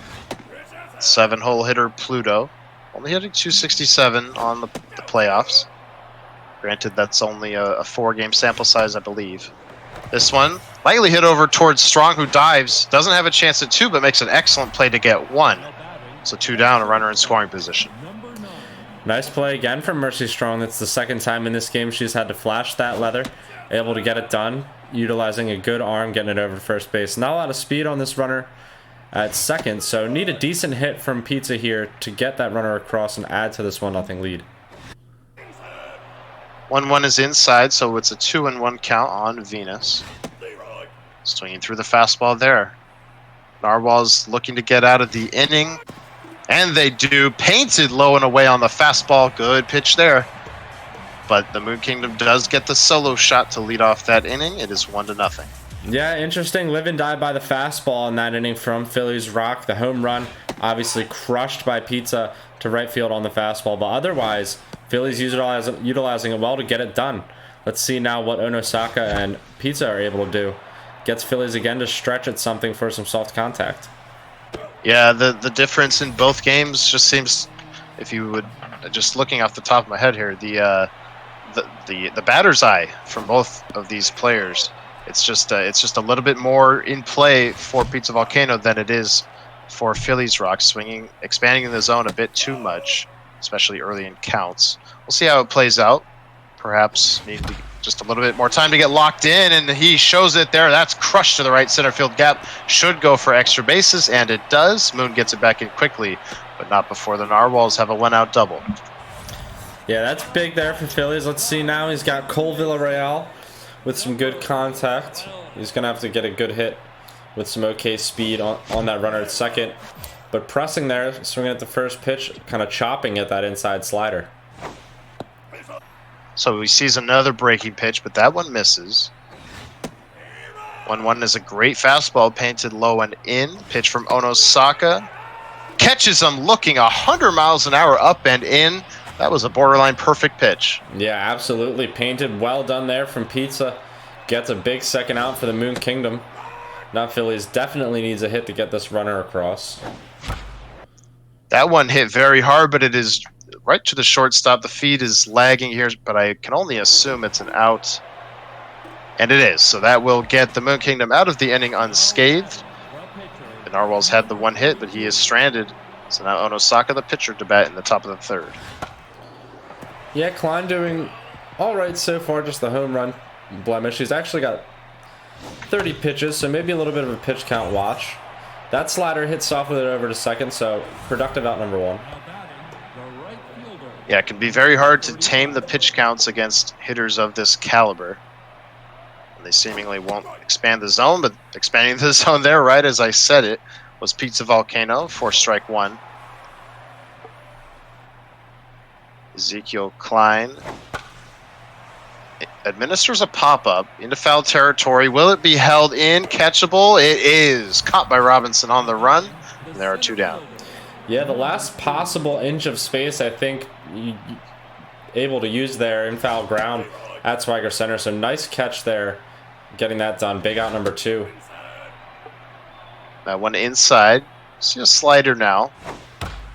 7-hole hitter Pluto, only hitting 267 on the playoffs. Granted, that's only a 4-game sample size, I believe. This one, lightly hit over towards Strong, who dives. Doesn't have a chance at 2, but makes an excellent play to get 1. So 2 down, a runner in scoring position. Nice play again from Mercy Strong. That's the second time in this game she's had to flash that leather. Able to get it done, utilizing a good arm, getting it over to first base. Not a lot of speed on this runner at second, so need a decent hit from Pizza here to get that runner across and add to this 1-0 lead. 1-1 is inside, so it's a 2-1 count on Venus. Swinging through the fastball there. Narwhals looking to get out of the inning, and they do. Painted low and away on the fastball. Good pitch there. but the Moon Kingdom does get the solo shot to lead off that inning. It is 1-0. Yeah, interesting. Live and die by the fastball in that inning from Phillies Rock. The home run obviously crushed by Pizza to right field on the fastball, but otherwise, Phillies utilizing it well to get it done. Let's see now what Onosaka and Pizza are able to do. Gets Phillies again to stretch at something for some soft contact. Yeah, the difference in both games just seems, if you would, just looking off the top of my head here, the batter's eye from both of these players. It's just a little bit more in play for Pizza Volcano than it is for Phillies Rock, expanding the zone a bit too much, especially early in counts. We'll see how it plays out. Perhaps need just a little bit more time to get locked in, and he shows it there. That's crushed to the right center field gap. Should go for extra bases, and it does. Moon gets it back in quickly, but not before the Narwhals have a one-out double. Yeah, that's big there for Phillies. Let's see now. He's got Cole Villarreal with some good contact. He's going to have to get a good hit with some okay speed on that runner at second. But pressing there, swinging at the first pitch, kind of chopping at that inside slider. So he sees another breaking pitch, but that one misses. 1-1 is a great fastball painted low and in. Pitch from Onosaka. Catches him looking 100 miles an hour up and in. That was a borderline perfect pitch. Yeah, absolutely. Painted well done there from Pizza. Gets a big second out for the Moon Kingdom. Now Phillies definitely needs a hit to get this runner across. That one hit very hard, but it is right to the shortstop. The feed is lagging here, but I can only assume it's an out. And it is. So that will get the Moon Kingdom out of the inning unscathed. The Narwhals had the one hit, but he is stranded. So now Onosaka, the pitcher, to bat in the top of the third. Yeah, Klein doing all right so far. Just the home run blemish. He's actually got 30 pitches, so maybe a little bit of a pitch count watch. That slider hits soft with it over to second, so productive out number one. Yeah, it can be very hard to tame the pitch counts against hitters of this caliber. And they seemingly won't expand the zone, but expanding the zone there, right as I said it, was Pizza Volcano for strike one. Ezekiel Klein administers a pop-up into foul territory. Will it be held in? Catchable? It is. Caught by Robinson on the run. And there are two down. Yeah, the last possible inch of space, I think, able to use there in foul ground at Swagger Center. So nice catch there, getting that done. Big out number two. That one inside. See a slider now.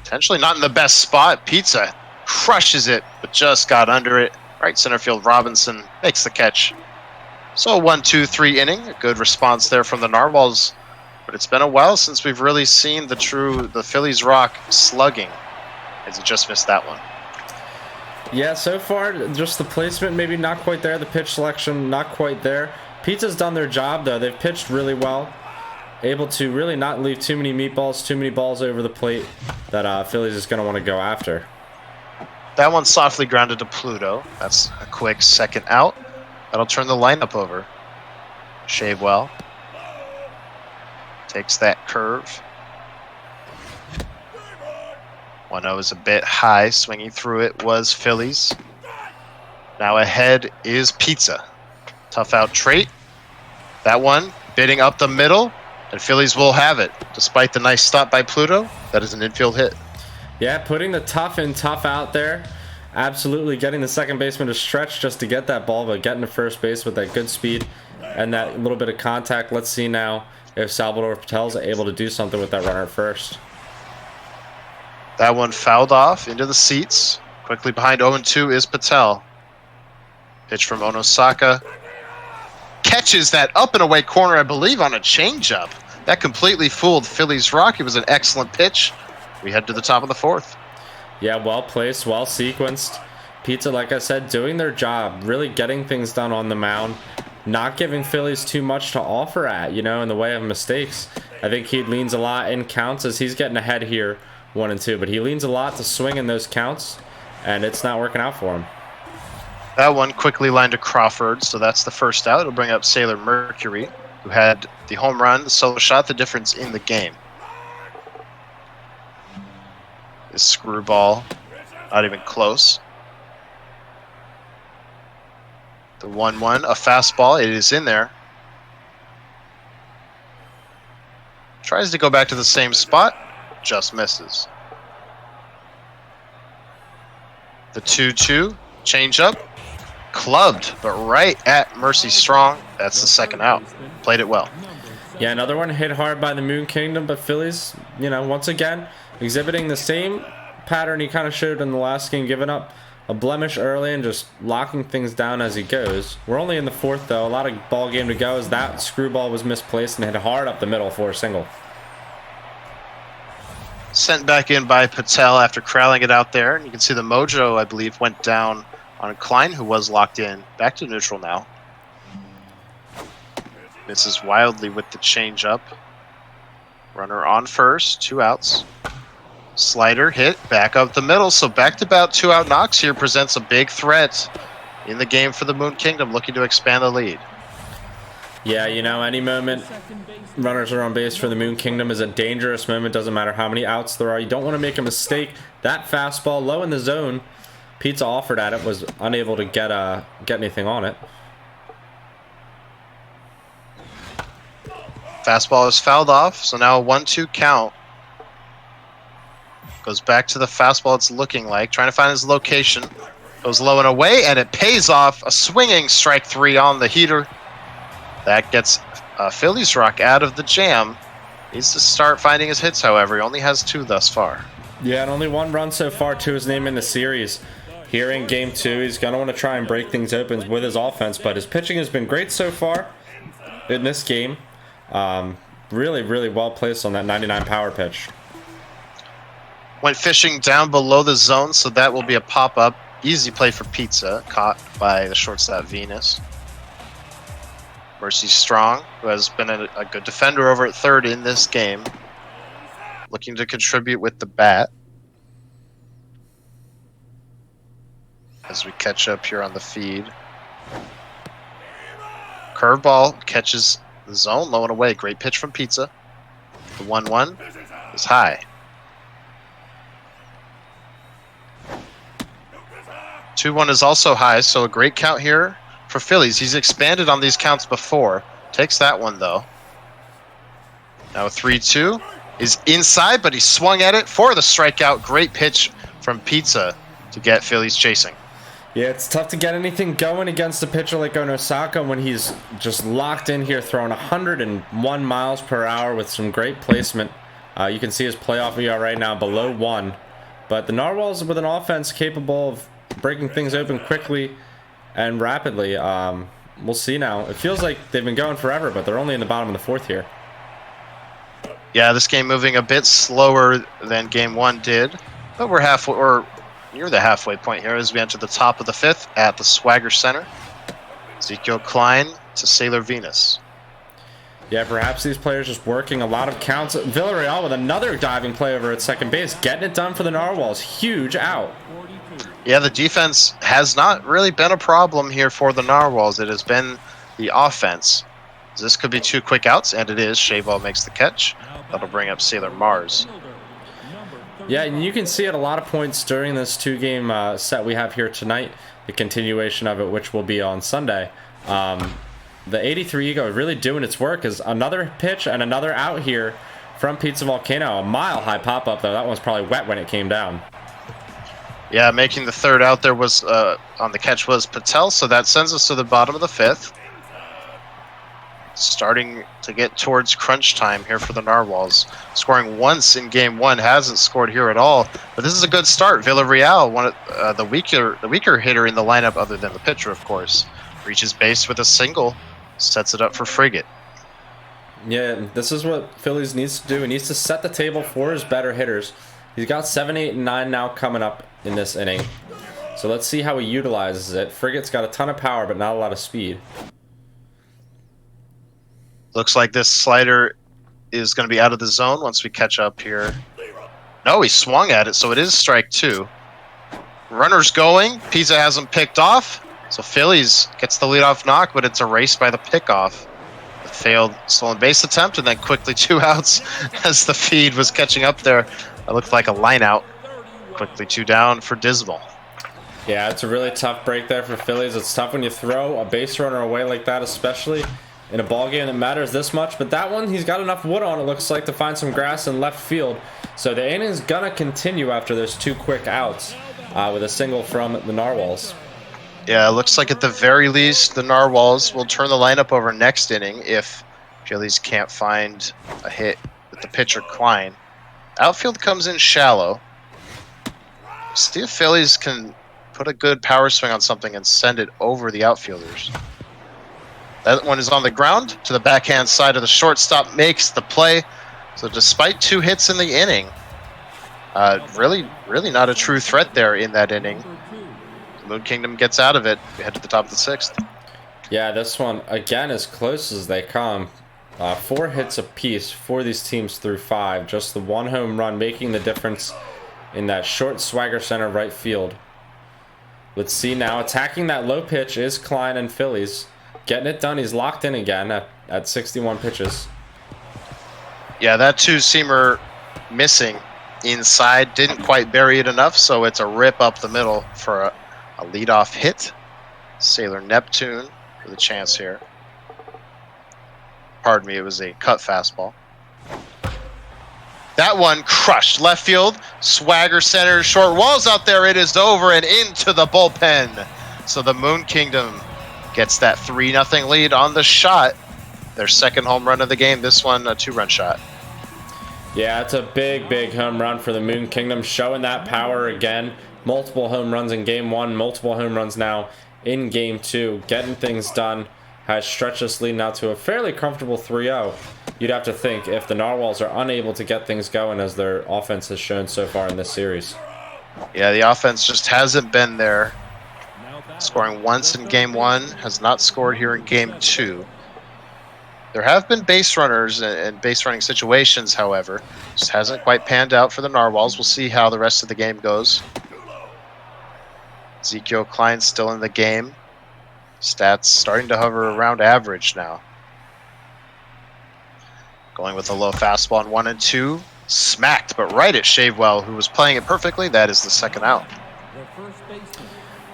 Potentially not in the best spot. Pizza crushes it, but just got under it. Right center field, Robinson makes the catch. So a 1-2-3 inning. A good response there from the Narwhals. But it's been a while since we've really seen the Phillies Rock slugging. As he just missed that one. Yeah, so far, just the placement maybe not quite there. The pitch selection not quite there. Pizza's done their job, though. They've pitched really well. Able to really not leave too many meatballs, too many balls over the plate that Phillies is going to want to go after. That one softly grounded to Pluto. That's a quick second out. That'll turn the lineup over. Shave well. Takes that curve. 1-0 is a bit high. Swinging through it was Phillies. Now ahead is Pizza. Tough out trait. That one bidding up the middle. And Phillies will have it. Despite the nice stop by Pluto, that is an infield hit. Yeah, putting the tough in, tough out there. Absolutely getting the second baseman to stretch just to get that ball, but getting to first base with that good speed and that little bit of contact. Let's see now if Salvador Patel's able to do something with that runner at first. That one fouled off into the seats. Quickly behind 0-2 is Patel. Pitch from Onosaka. Catches that up and away corner, I believe, on a changeup. That completely fooled Phillies Rock. It was an excellent pitch. We head to the top of the fourth. Yeah, well placed, well sequenced. Pizza, like I said, doing their job, really getting things done on the mound, not giving Phillies too much to offer at, in the way of mistakes. I think he leans a lot in counts as he's getting ahead here, 1-2, but he leans a lot to swing in those counts, and it's not working out for him. That one quickly lined to Crawford, so that's the first out. It'll bring up Sailor Mercury, who had the home run, the solo shot, the difference in the game. This screwball, not even close. The 1-1, a fastball. It is in there. Tries to go back to the same spot. Just misses. The 2-2, changeup. Clubbed, but right at Mercy Strong. That's the second out. Played it well. Yeah, another one hit hard by the Moon Kingdom, but Phillies, you know, once again, exhibiting the same pattern he kind of showed in the last game, giving up a blemish early and just locking things down as he goes. We're only in the fourth, though. A lot of ball game to go as that screwball was misplaced and hit hard up the middle for a single. Sent back in by Patel after corralling it out there. And you can see the mojo, I believe, went down on Klein, who was locked in. Back to neutral now. Misses wildly with the changeup. Runner on first, 2 outs. Slider hit back up the middle, so back-to-back 2-out knocks here presents a big threat in the game for the Moon Kingdom, looking to expand the lead. Yeah, you know, any moment runners are on base for the Moon Kingdom is a dangerous moment. Doesn't matter how many outs there are. You don't want to make a mistake. That fastball low in the zone, Pizza offered at it, was unable to get anything on it. Fastball is fouled off, so now a 1-2 count. Goes back to the fastball it's looking like, trying to find his location. Goes low and away, and it pays off. A swinging strike 3 on the heater. That gets Phillies Rock out of the jam. Needs to start finding his hits, however. He only has 2 thus far. Yeah, and only 1 run so far to his name in the series. Here in Game 2, he's going to want to try and break things open with his offense, but his pitching has been great so far in this game. Really, really well placed on that 99 power pitch. Went fishing down below the zone, so that will be a pop-up. Easy play for Pizza, caught by the shortstop Venus. Mercy Strong, who has been a good defender over at third in this game, looking to contribute with the bat. As we catch up here on the feed. Curveball catches the zone, low and away. Great pitch from Pizza. The 1-1 is high. 2-1 is also high, so a great count here for Phillies. He's expanded on these counts before. Takes that one, though. Now 3-2 is inside, but he swung at it for the strikeout. Great pitch from Pizza to get Phillies chasing. Yeah, it's tough to get anything going against a pitcher like Onosaka when he's just locked in here, throwing 101 miles per hour with some great placement. You can see his playoff ERA right now below 1. But the Narwhals with an offense capable of breaking things open quickly and rapidly. We'll see now. It feels like they've been going forever, but they're only in the bottom of the 4th here. Yeah, this game moving a bit slower than Game 1 did, but we're halfway, or near the halfway point here as we enter the top of the 5th at the Swagger Center. Ezekiel Klein to Sailor Venus. Yeah, perhaps these players just working a lot of counts. Villarreal with another diving play over at second base, getting it done for the Narwhals. Huge out. Yeah, the defense has not really been a problem here for the Narwhals. It has been the offense. This could be 2 quick outs, and it is. Shayball makes the catch. That'll bring up Sailor Mars. Yeah, and you can see at a lot of points during this 2-game set we have here tonight, the continuation of it, which will be on Sunday. The 83 Ego really doing its work as another pitch and another out here from Pizza Volcano. A mile-high pop-up, though. That one's probably wet when it came down. Yeah, making the 3rd out there was on the catch was Patel, so that sends us to the bottom of the 5th. Starting to get towards crunch time here for the Narwhals. Scoring once in Game 1, hasn't scored here at all. But this is a good start. Villarreal, one of the weaker hitter in the lineup, other than the pitcher, of course, reaches base with a single, sets it up for Frigate. Yeah, this is what Phillies needs to do. He needs to set the table for his better hitters. He's got 7, 8, and 9 now coming up in this inning. So let's see how he utilizes it. Frigate's got a ton of power, but not a lot of speed. Looks like this slider is going to be out of the zone once we catch up here. No, he swung at it, so it is strike 2. Runner's going. Pizza hasn't picked off. So Phillies gets the leadoff knock, but it's erased by the pickoff. The failed stolen base attempt, and then quickly 2 outs as the feed was catching up there. It looked like a line out. Quickly 2 down for Dismal. Yeah, it's a really tough break there for Phillies. It's tough when you throw a base runner away like that, especially in a ball game that matters this much. But that one, he's got enough wood on, it looks like, to find some grass in left field. So the inning's gonna continue after those 2 quick outs with a single from the Narwhals. Yeah, it looks like at the very least the Narwhals will turn the lineup over next inning if Phillies can't find a hit with the pitcher Klein. Outfield comes in shallow. See if Phillies can put a good power swing on something and send it over the outfielders. That one is on the ground to the backhand side of the shortstop, makes the play. So despite 2 hits in the inning, really not a true threat there in that inning. The Moon Kingdom gets out of it. We head to the top of the 6th. Yeah, this one, again, as close as they come. 4 hits apiece for these teams through 5. Just the 1 home run making the difference in that short swagger center right field. Let's see now. Attacking that low pitch is Klein and Phillies. Getting it done. He's locked in again at 61 pitches. Yeah, that 2-seamer missing inside. Didn't quite bury it enough, so it's a rip up the middle for a leadoff hit. Sailor Neptune with a chance here. Pardon me, it was a cut fastball. That one crushed left field. Swagger center, short walls out there. It is over and into the bullpen. So the Moon Kingdom gets that 3-0 lead on the shot. Their second home run of the game. This one, a 2-run shot. Yeah, it's a big home run for the Moon Kingdom, showing that power again. Multiple home runs in game 1, multiple home runs now in game 2. Getting things done has stretched this lead now to a fairly comfortable 3-0. You'd have to think if the Narwhals are unable to get things going as their offense has shown so far in this series. Yeah, the offense just hasn't been there. Scoring once in game 1, has not scored here in game 2. There have been base runners and base running situations, however. Just hasn't quite panned out for the Narwhals. We'll see how the rest of the game goes. Ezekiel Klein still in the game. Stats starting to hover around average now. Going with a low fastball on 1 and 2. Smacked, but right at Shavewell, who was playing it perfectly. That is the second out.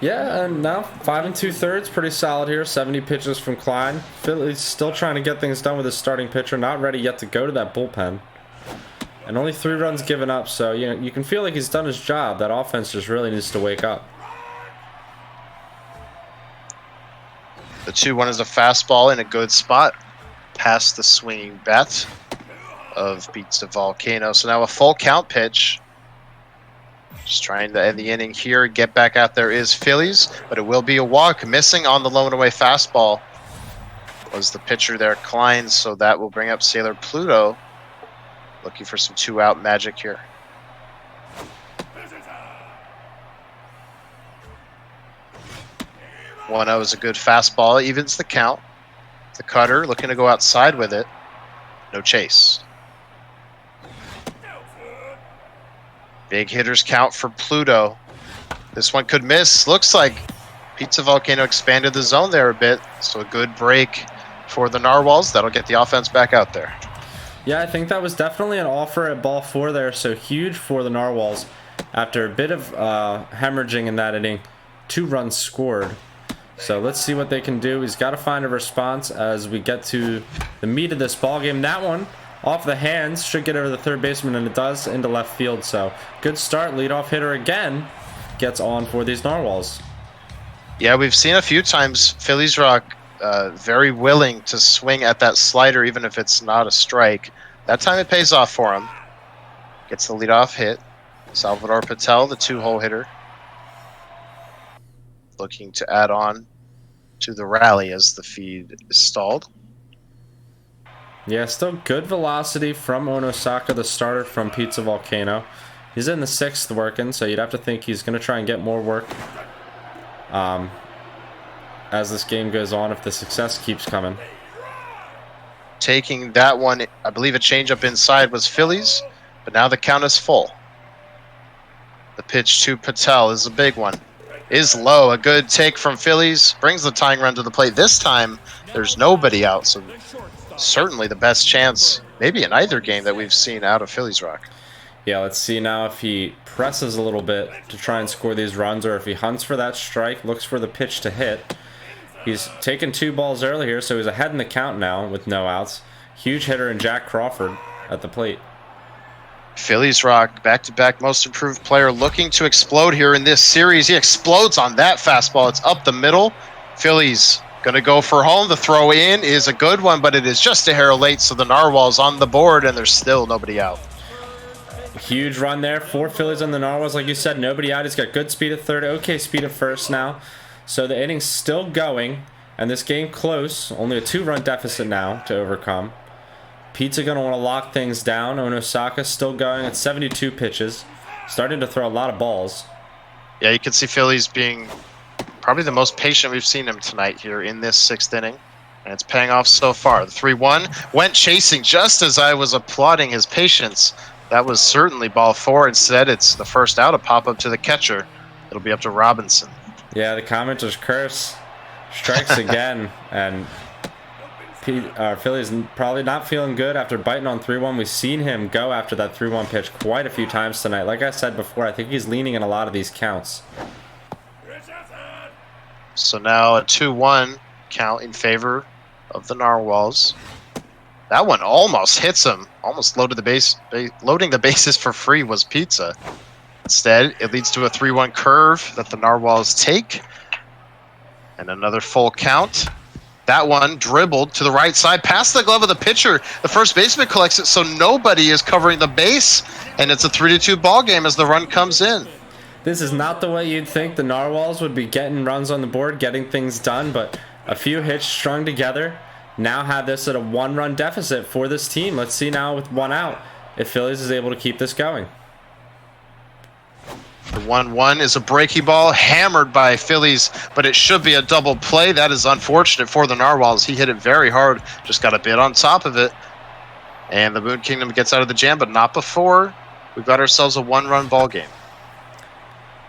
Yeah, and now 5 2/3, pretty solid here. 70 pitches from Klein. Philly's still trying to get things done with his starting pitcher. Not ready yet to go to that bullpen. And only 3 runs given up, so you can feel like he's done his job. That offense just really needs to wake up. The 2-1 is a fastball in a good spot. Past the swinging bat of Pizza Volcano. So now a full count pitch. Just trying to end the inning here. Get back out there is Phillies, but it will be a walk. Missing on the low and away fastball was the pitcher there, Klein. So that will bring up Sailor Pluto. Looking for some 2-out magic here. 1-0 is a good fastball. Evens the count. The cutter looking to go outside with it. No chase. Big hitters count for Pluto. This one could miss. Looks like Pizza Volcano expanded the zone there a bit. So a good break for the Narwhals. That'll get the offense back out there. Yeah, I think that was definitely an offer at ball 4 there. So huge for the Narwhals. After a bit of hemorrhaging in that inning, 2 runs scored. So let's see what they can do. He's got to find a response as we get to the meat of this ball game. That one off the hands should get over the third baseman, and it does into left field. So good start. Leadoff hitter again gets on for these Narwhals. Yeah, we've seen a few times Phillies Rock very willing to swing at that slider, even if it's not a strike. That time it pays off for him. Gets the leadoff hit. Salvador Patel, the 2-hole hitter, looking to add on to the rally as the feed is stalled. Yeah, still good velocity from Onosaka, the starter from Pizza Volcano. He's in the 6th working, so you'd have to think he's going to try and get more work as this game goes on if the success keeps coming. Taking that one, I believe a changeup inside was Phillies, but now the count is full. The pitch to Patel is a big one. Is low. A good take from Phillies. Brings the tying run to the plate. This time, there's nobody out, so certainly the best chance, maybe in either game, that we've seen out of Phillies Rock. Yeah, let's see now if he presses a little bit to try and score these runs, or if he hunts for that strike, looks for the pitch to hit. He's taken 2 balls early here, so he's ahead in the count now with no outs. Huge hitter in Jack Crawford at the plate. Phillies Rock, back-to-back most improved player, looking to explode here in this series. He explodes on that fastball. It's up the middle. Phillies going to go for home. The throw in is a good one, but it is just a hair late, so the Narwhal's on the board, and there's still nobody out. Huge run there. 4 Phillies on the Narwhals. Like you said, nobody out. He's got good speed at third, okay speed at first now. So the inning's still going, and this game close. Only a 2-run deficit now to overcome. Pizza going to want to lock things down. Onosaka still going at 72 pitches. Starting to throw a lot of balls. Yeah, you can see Phillies being probably the most patient we've seen him tonight here in this 6th inning. And it's paying off so far. The 3-1 went chasing just as I was applauding his patience. That was certainly ball 4. Instead, it's the first out, a pop-up to the catcher. It'll be up to Robinson. Yeah, the commenter's curse strikes again, and Philly's probably not feeling good after biting on 3-1. We've seen him go after that 3-1 pitch quite a few times tonight. Like I said before, I think he's leaning in a lot of these counts. So now a 2-1 count in favor of the Narwhals. That one almost hits him. Almost loading the bases for free was Pizza. Instead, it leads to a 3-1 curve that the Narwhals take. And another full count. That one dribbled to the right side past the glove of the pitcher. The first baseman collects it, so nobody is covering the base. And it's a 3-2 ball game as the run comes in. This is not the way you'd think the Narwhals would be getting runs on the board, getting things done, but a few hits strung together now have this at a 1-run deficit for this team. Let's see now with 1 out if Phillies is able to keep this going. The 1-1 is a breaky ball hammered by Phillies, but it should be a double play. That is unfortunate for the Narwhals. He hit it very hard, just got a bit on top of it. And the Moon Kingdom gets out of the jam, but not before. We've got ourselves a 1-run ball game.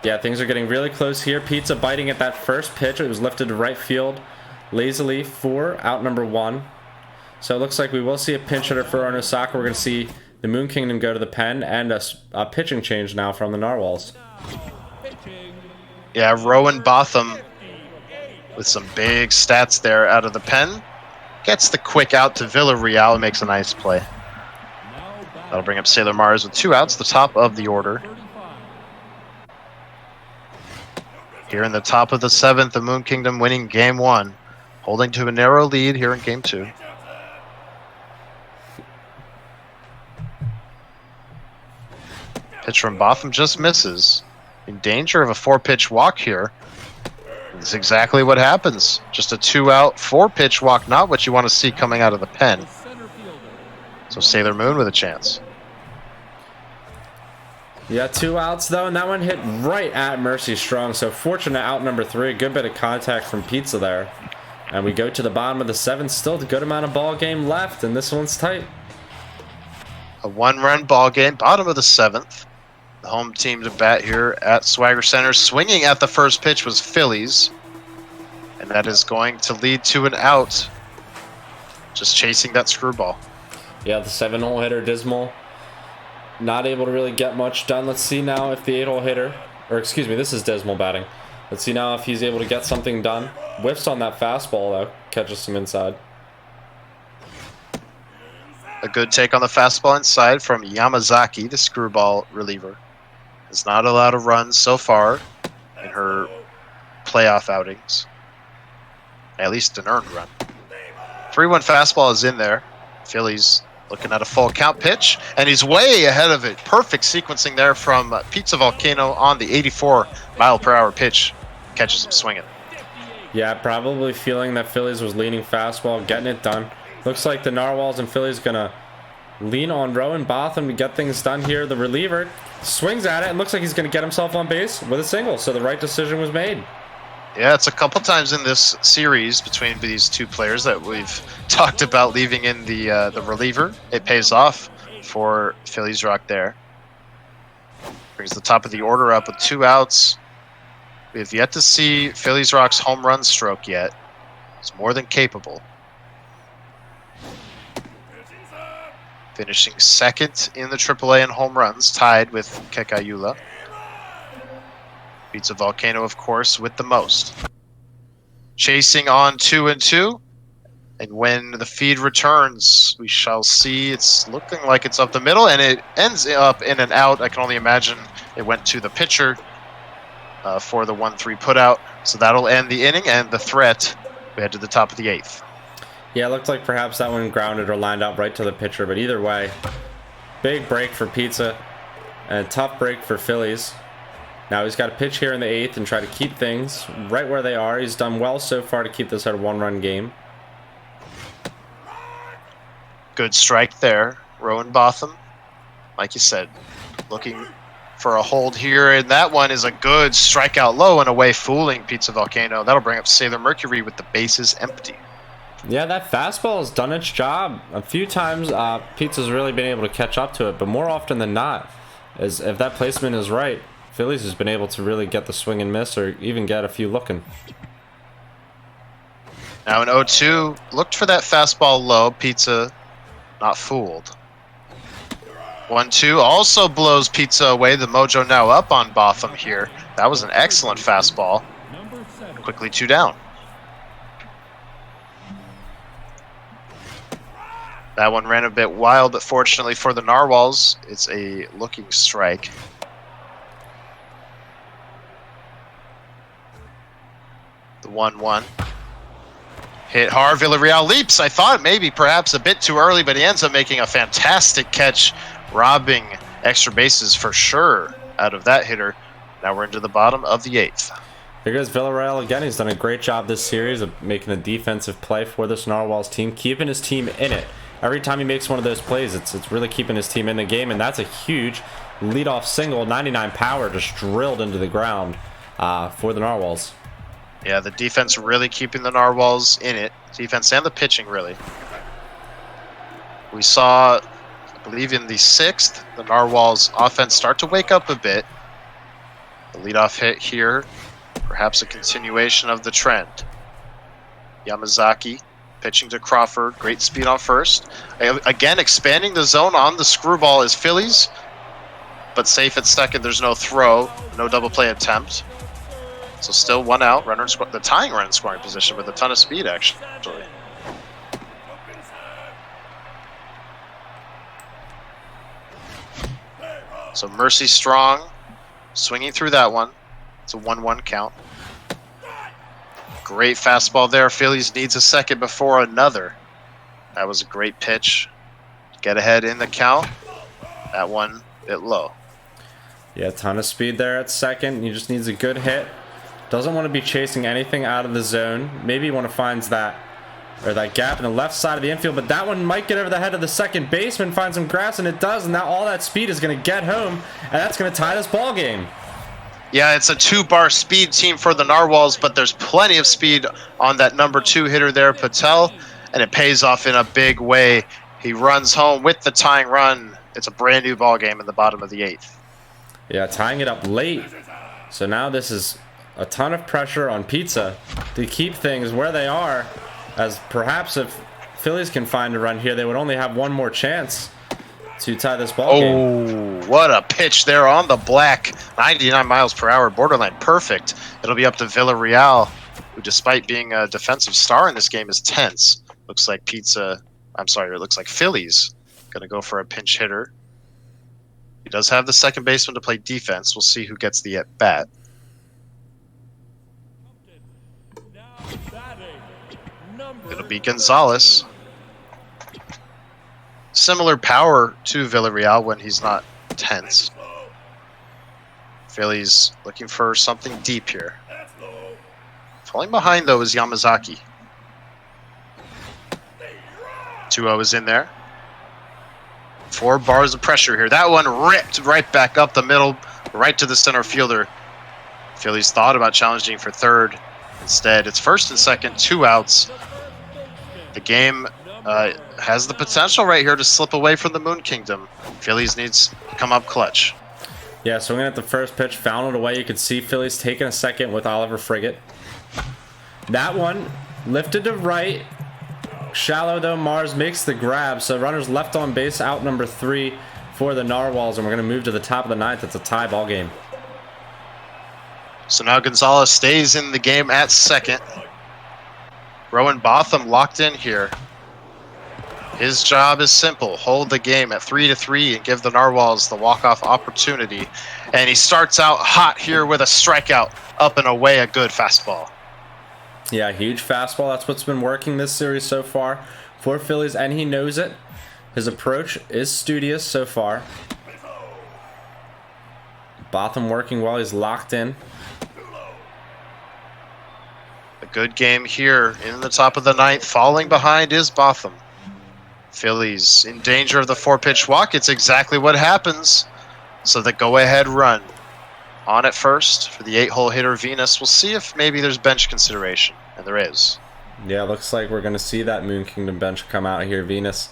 Yeah, things are getting really close here. Pizza biting at that first pitch. It was lifted to right field lazily for out number 1. So it looks like we will see a pinch hitter for Onosaka. We're going to see the Moon Kingdom go to the pen, and a pitching change now from the Narwhals. Yeah, Rowan Botham with some big stats there out of the pen. Gets the quick out to Villarreal and makes a nice play. That'll bring up Sailor Mars with 2 outs, the top of the order. Here in the top of the 7th, the Moon Kingdom winning game 1. Holding to a narrow lead here in game 2. Pitch from Botham just misses. In danger of a 4-pitch walk here. This is exactly what happens. Just a 2-out, 4-pitch walk, not what you want to see coming out of the pen. So Sailor Moon with a chance. Yeah, 2 outs though, and that one hit right at Mercy Strong. So fortunate out number 3. A good bit of contact from Pizza there. And we go to the bottom of the 7th. Still a good amount of ball game left, and this one's tight. A 1-run ball game, bottom of the 7th. The home team to bat here at Swagger Center. Swinging at the first pitch was Phillies. And that is going to lead to an out. Just chasing that screwball. Yeah, the 7-hole hitter, Dismal, not able to really get much done. Let's see now if the 8-hole hitter, or excuse me, this is Dismal batting. Let's see now if he's able to get something done. Whiffs on that fastball, though. Catches some inside. A good take on the fastball inside from Yamazaki, the screwball reliever. Has not allowed a run so far in her playoff outings. At least an earned run. 3-1 fastball is in there. Phillies looking at a full count pitch, and he's way ahead of it. Perfect sequencing there from Pizza Volcano on the 84-mile-per-hour pitch. Catches him swinging. Yeah, probably feeling that Phillies was leaning fastball, getting it done. Looks like the Narwhals and Phillies gonna lean on Rowan Botham to get things done here. The reliever swings at it and looks like he's gonna get himself on base with a single. So the right decision was made. Yeah, it's a couple times in this series between these two players that we've talked about leaving in the reliever. It pays off for Phillies Rock there. Brings the top of the order up with 2 outs. We have yet to see Phillies Rock's home run stroke yet. It's more than capable. finishing second in the AAA in home runs, tied with Kekayula. Beats a Volcano, of course, with the most. Chasing on 2-2. And when the feed returns, we shall see. It's looking like it's up the middle, and it ends up in and out. I can only imagine it went to the pitcher for the 1-3 putout. So that'll end the inning and the threat. We head to the top of the 8th. Yeah, it looked like perhaps that one grounded or lined out right to the pitcher, but either way, big break for Pizza and a tough break for Phillies. Now he's got to pitch here in the 8th and try to keep things right where they are. He's done well so far to keep this at a 1-run game. Good strike there. Rowan Botham, like you said, looking for a hold here, and that one is a good strikeout low and away, fooling Pizza Volcano. That'll bring up Sailor Mercury with the bases empty. Yeah, that fastball has done its job. A few times Pizza's really been able to catch up to it, but more often than not, is if that placement is right, Phillies has been able to really get the swing and miss or even get a few looking. Now in 0-2, looked for that fastball low. Pizza not fooled. 1-2 also blows Pizza away. The mojo now up on Botham here. That was an excellent fastball. Quickly 2 down. That one ran a bit wild, but fortunately for the Narwhals, it's a looking strike. The 1-1. Hit hard. Villarreal leaps. I thought maybe perhaps a bit too early, but he ends up making a fantastic catch, robbing extra bases for sure out of that hitter. Now we're into the bottom of the 8th. Here goes Villarreal again. He's done a great job this series of making a defensive play for this Narwhals team, keeping his team in it. Every time he makes one of those plays, it's really keeping his team in the game, and that's a huge leadoff single. 99 power just drilled into the ground for the Narwhals. Yeah, the defense really keeping the Narwhals in it. Defense and the pitching, really. We saw, I believe in the 6th, the Narwhals offense start to wake up a bit. The leadoff hit here, perhaps a continuation of the trend. Yamazaki pitching to Crawford, great speed on first. Again, expanding the zone on the screwball is Phillies, but safe at second. There's no throw, no double play attempt. So still 1 out, runner in the tying run in scoring position with a ton of speed, actually. So Mercy strong, swinging through that one. It's a 1-1 count. Great fastball there. Phillies needs a second before another. That was a great pitch. Get ahead in the count. That one a bit low. Yeah, a ton of speed there at second. He just needs a good hit. Doesn't want to be chasing anything out of the zone. Maybe he want to find that gap in the left side of the infield, but that one might get over the head of the second baseman, find some grass, and it does, and now all that speed is going to get home, and that's going to tie this ball game. Yeah, it's a 2-bar speed team for the Narwhals, but there's plenty of speed on that number 2 hitter there, Patel, and it pays off in a big way. He runs home with the tying run. It's a brand new ball game in the bottom of the 8th. Yeah, tying it up late. So now this is a ton of pressure on Pizza to keep things where they are, as perhaps if Phillies can find a run here, they would only have one more chance to tie this ball game. Oh, what a pitch there on the black. 99 miles per hour, borderline perfect. It'll be up to Villarreal, who despite being a defensive star in this game is tense. Looks like Phillies going to go for a pinch hitter. He does have the second baseman to play defense. We'll see who gets the at-bat. It'll be Gonzalez. Similar power to Villarreal when he's not tense. Phillies looking for something deep here. Falling behind, though, is Yamazaki. 2-0 is in there. 4 bars of pressure here. That one ripped right back up the middle, right to the center fielder. Phillies thought about challenging for third. Instead, it's first and second, 2 outs. The game has the potential right here to slip away from the Moon Kingdom. Phillies needs to come up clutch. Yeah, swinging at the first pitch, fouled it away. You could see Phillies taking a second with Oliver Frigate. That one lifted to right, Shallow, though. Mars makes the grab. So runners left on base, out number 3 for the Narwhals. And we're going to move to the top of the 9th. It's a tie ball game. So now Gonzalez stays in the game at second. Rowan Botham locked in here. His job is simple. Hold the game at 3-3 and give the Narwhals the walk-off opportunity. And he starts out hot here with a strikeout. Up and away, a good fastball. Yeah, huge fastball. That's what's been working this series so far for Phillies, and he knows it. His approach is studious so far. Botham working well. He's locked in. A good game here in the top of the 9th. Falling behind is Botham. Phillies in danger of the 4-pitch walk. It's exactly what happens. So the go-ahead run on at first for the 8-hole hitter Venus. We'll see if maybe there's bench consideration, and there is. Yeah, looks like we're going to see that Moon Kingdom bench come out here. Venus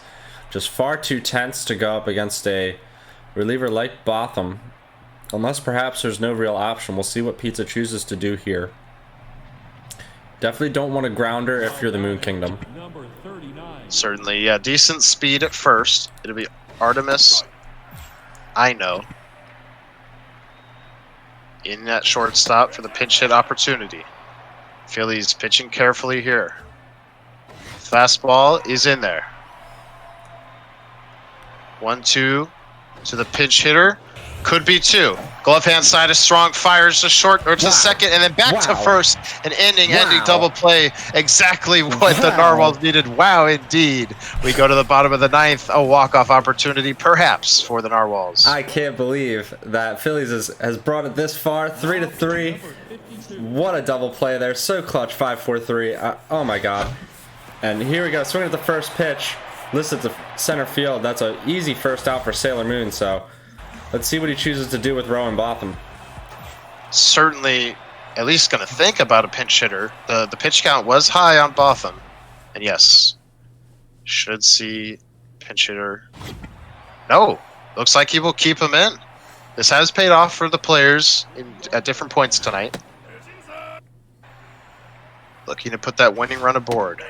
just far too tense to go up against a reliever like Botham. Unless perhaps there's no real option. We'll see what Pizza chooses to do here. Definitely don't want a grounder if you're the Moon Kingdom. Certainly, yeah. Decent speed at first. It'll be Artemis, I know, in that shortstop for the pinch hit opportunity. Phillies pitching carefully here. Fastball is in there. 1-2 to the pinch hitter. Could be 2. Glove hand side is strong, fires to short or to second, and then back to first. An ending double play. Exactly what the Narwhals needed. Wow, indeed. We go to the bottom of the 9th. A walk-off opportunity, perhaps, for the Narwhals. I can't believe that Phillies has brought it this far. 3-3. What a double play there. So clutch. 5-4-3. Oh, my God. And here we go. Swing at the first pitch. Listed to center field. That's an easy first out for Sailor Moon, so let's see what he chooses to do with Rowan Botham. Certainly at least going to think about a pinch hitter. The pitch count was high on Botham. And yes, should see pinch hitter. No, looks like he will keep him in. This has paid off for the players at different points tonight. Looking to put that winning run aboard.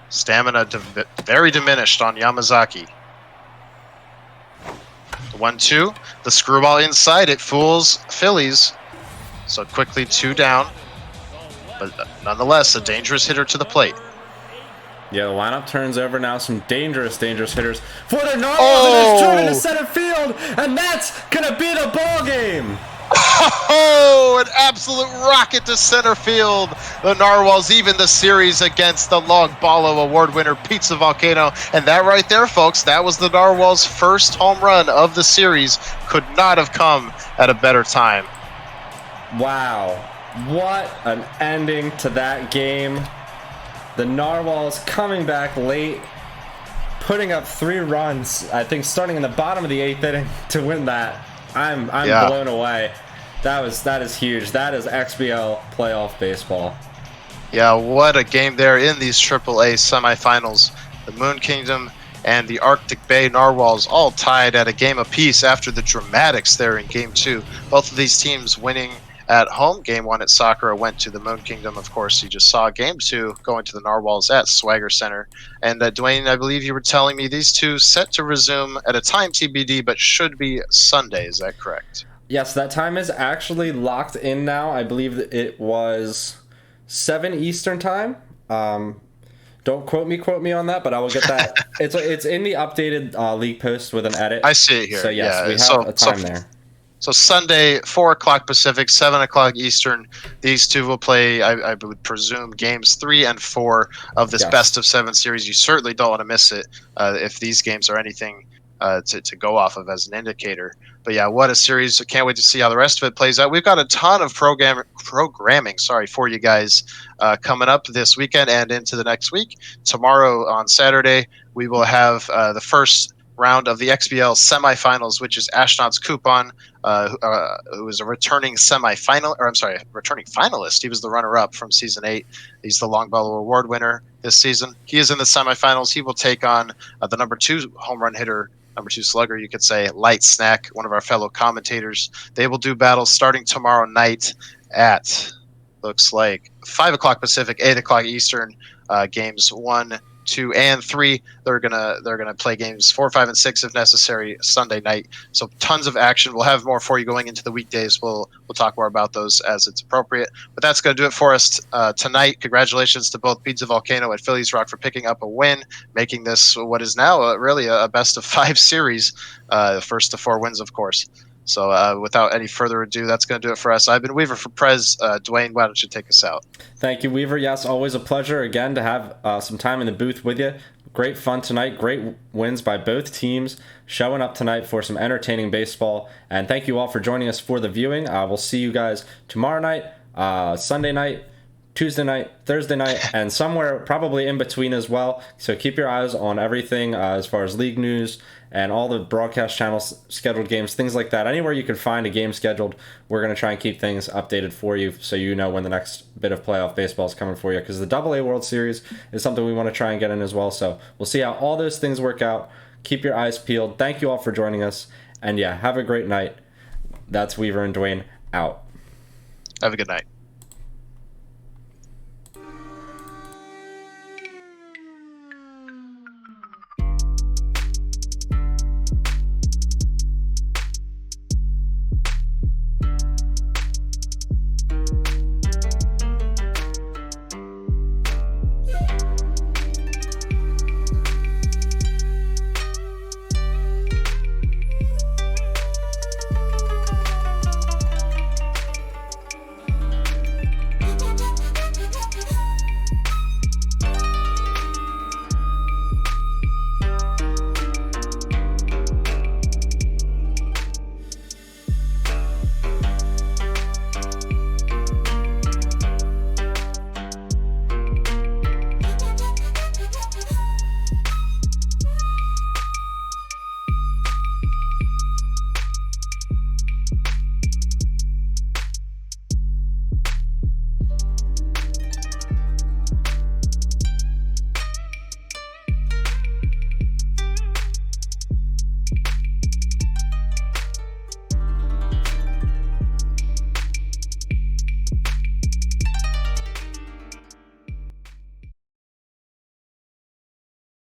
Stamina very diminished on Yamazaki. The 1-2, the screwball inside, it fools Phillies. So quickly 2 down, but nonetheless a dangerous hitter to the plate. Yeah, the lineup turns over now. Some dangerous hitters for the Narwhals, and it's driven to center field, and that's gonna be the ball game. Oh, an absolute rocket to center field. The Narwhals even the series against the Long Ballo Award winner Pizza Volcano. And that right there, folks, that was the Narwhals' first home run of the series. Could not have come at a better time. Wow. What an ending to that game. The Narwhals coming back late, putting up 3 runs, I think starting in the bottom of the 8th inning to win that. I'm blown away. That is huge. That is XBL playoff baseball. Yeah, what a game there in these AAA semifinals. The Moon Kingdom and the Arctic Bay Narwhals all tied at a game apiece after the dramatics there in Game 2. Both of these teams winning at home. Game 1 at Sakura went to the Moon Kingdom. Of course, you just saw Game 2 going to the Narwhals at Swagger Center. And Dwayne, I believe you were telling me these two set to resume at a time TBD, but should be Sunday. Is that correct? Yes, that time is actually locked in now. I believe that it was 7 Eastern time. Don't quote me on that, but I will get that. It's in the updated league post with an edit. I see it here. So yes, yeah. we have a time there. So Sunday, 4 o'clock Pacific, 7 o'clock Eastern. These two will play, I would presume, games 3 and 4 of this best of 7 series. You certainly don't want to miss it if these games are anything to go off of as an indicator. But yeah, what a series. I can't wait to see how the rest of it plays out. We've got a ton of programming for you guys coming up this weekend and into the next week. Tomorrow on Saturday, we will have the first round of the XBL semifinals, which is Ashnod's Coupon, who is a returning finalist. He was the runner-up from Season 8. He's the Long Ballo Award winner this season. He is in the semifinals. He will take on the number 2 home run hitter, number 2 slugger, you could say, Light Snack, one of our fellow commentators. They will do battles starting tomorrow night at looks like 5 o'clock Pacific, 8 o'clock Eastern. Games 1, 2, and 3. They're gonna play games 4, 5, and 6 if necessary Sunday night. So tons of action. We'll have more for you going into the weekdays. We'll talk more about those as it's appropriate. But that's gonna do it for us tonight. Congratulations to both Pizza Volcano and Phillies Rock for picking up a win, making this what is now really a best of 5 series. First to 4 wins, of course. So without any further ado, that's going to do it for us. I've been Weaver for Prez. Dwayne, why don't you take us out? Thank you, Weaver. Yes, always a pleasure again to have some time in the booth with you. Great fun tonight. Great wins by both teams. Showing up tonight for some entertaining baseball. And thank you all for joining us for the viewing. We'll see you guys tomorrow night, Sunday night, Tuesday night, Thursday night, and somewhere probably in between as well. So keep your eyes on everything as far as league news and all the broadcast channels, scheduled games, things like that. Anywhere you can find a game scheduled, we're going to try and keep things updated for you so you know when the next bit of playoff baseball is coming for you, because the AA World Series is something we want to try and get in as well. So we'll see how all those things work out. Keep your eyes peeled. Thank you all for joining us. And yeah, have a great night. That's Weaver and Dwayne out. Have a good night.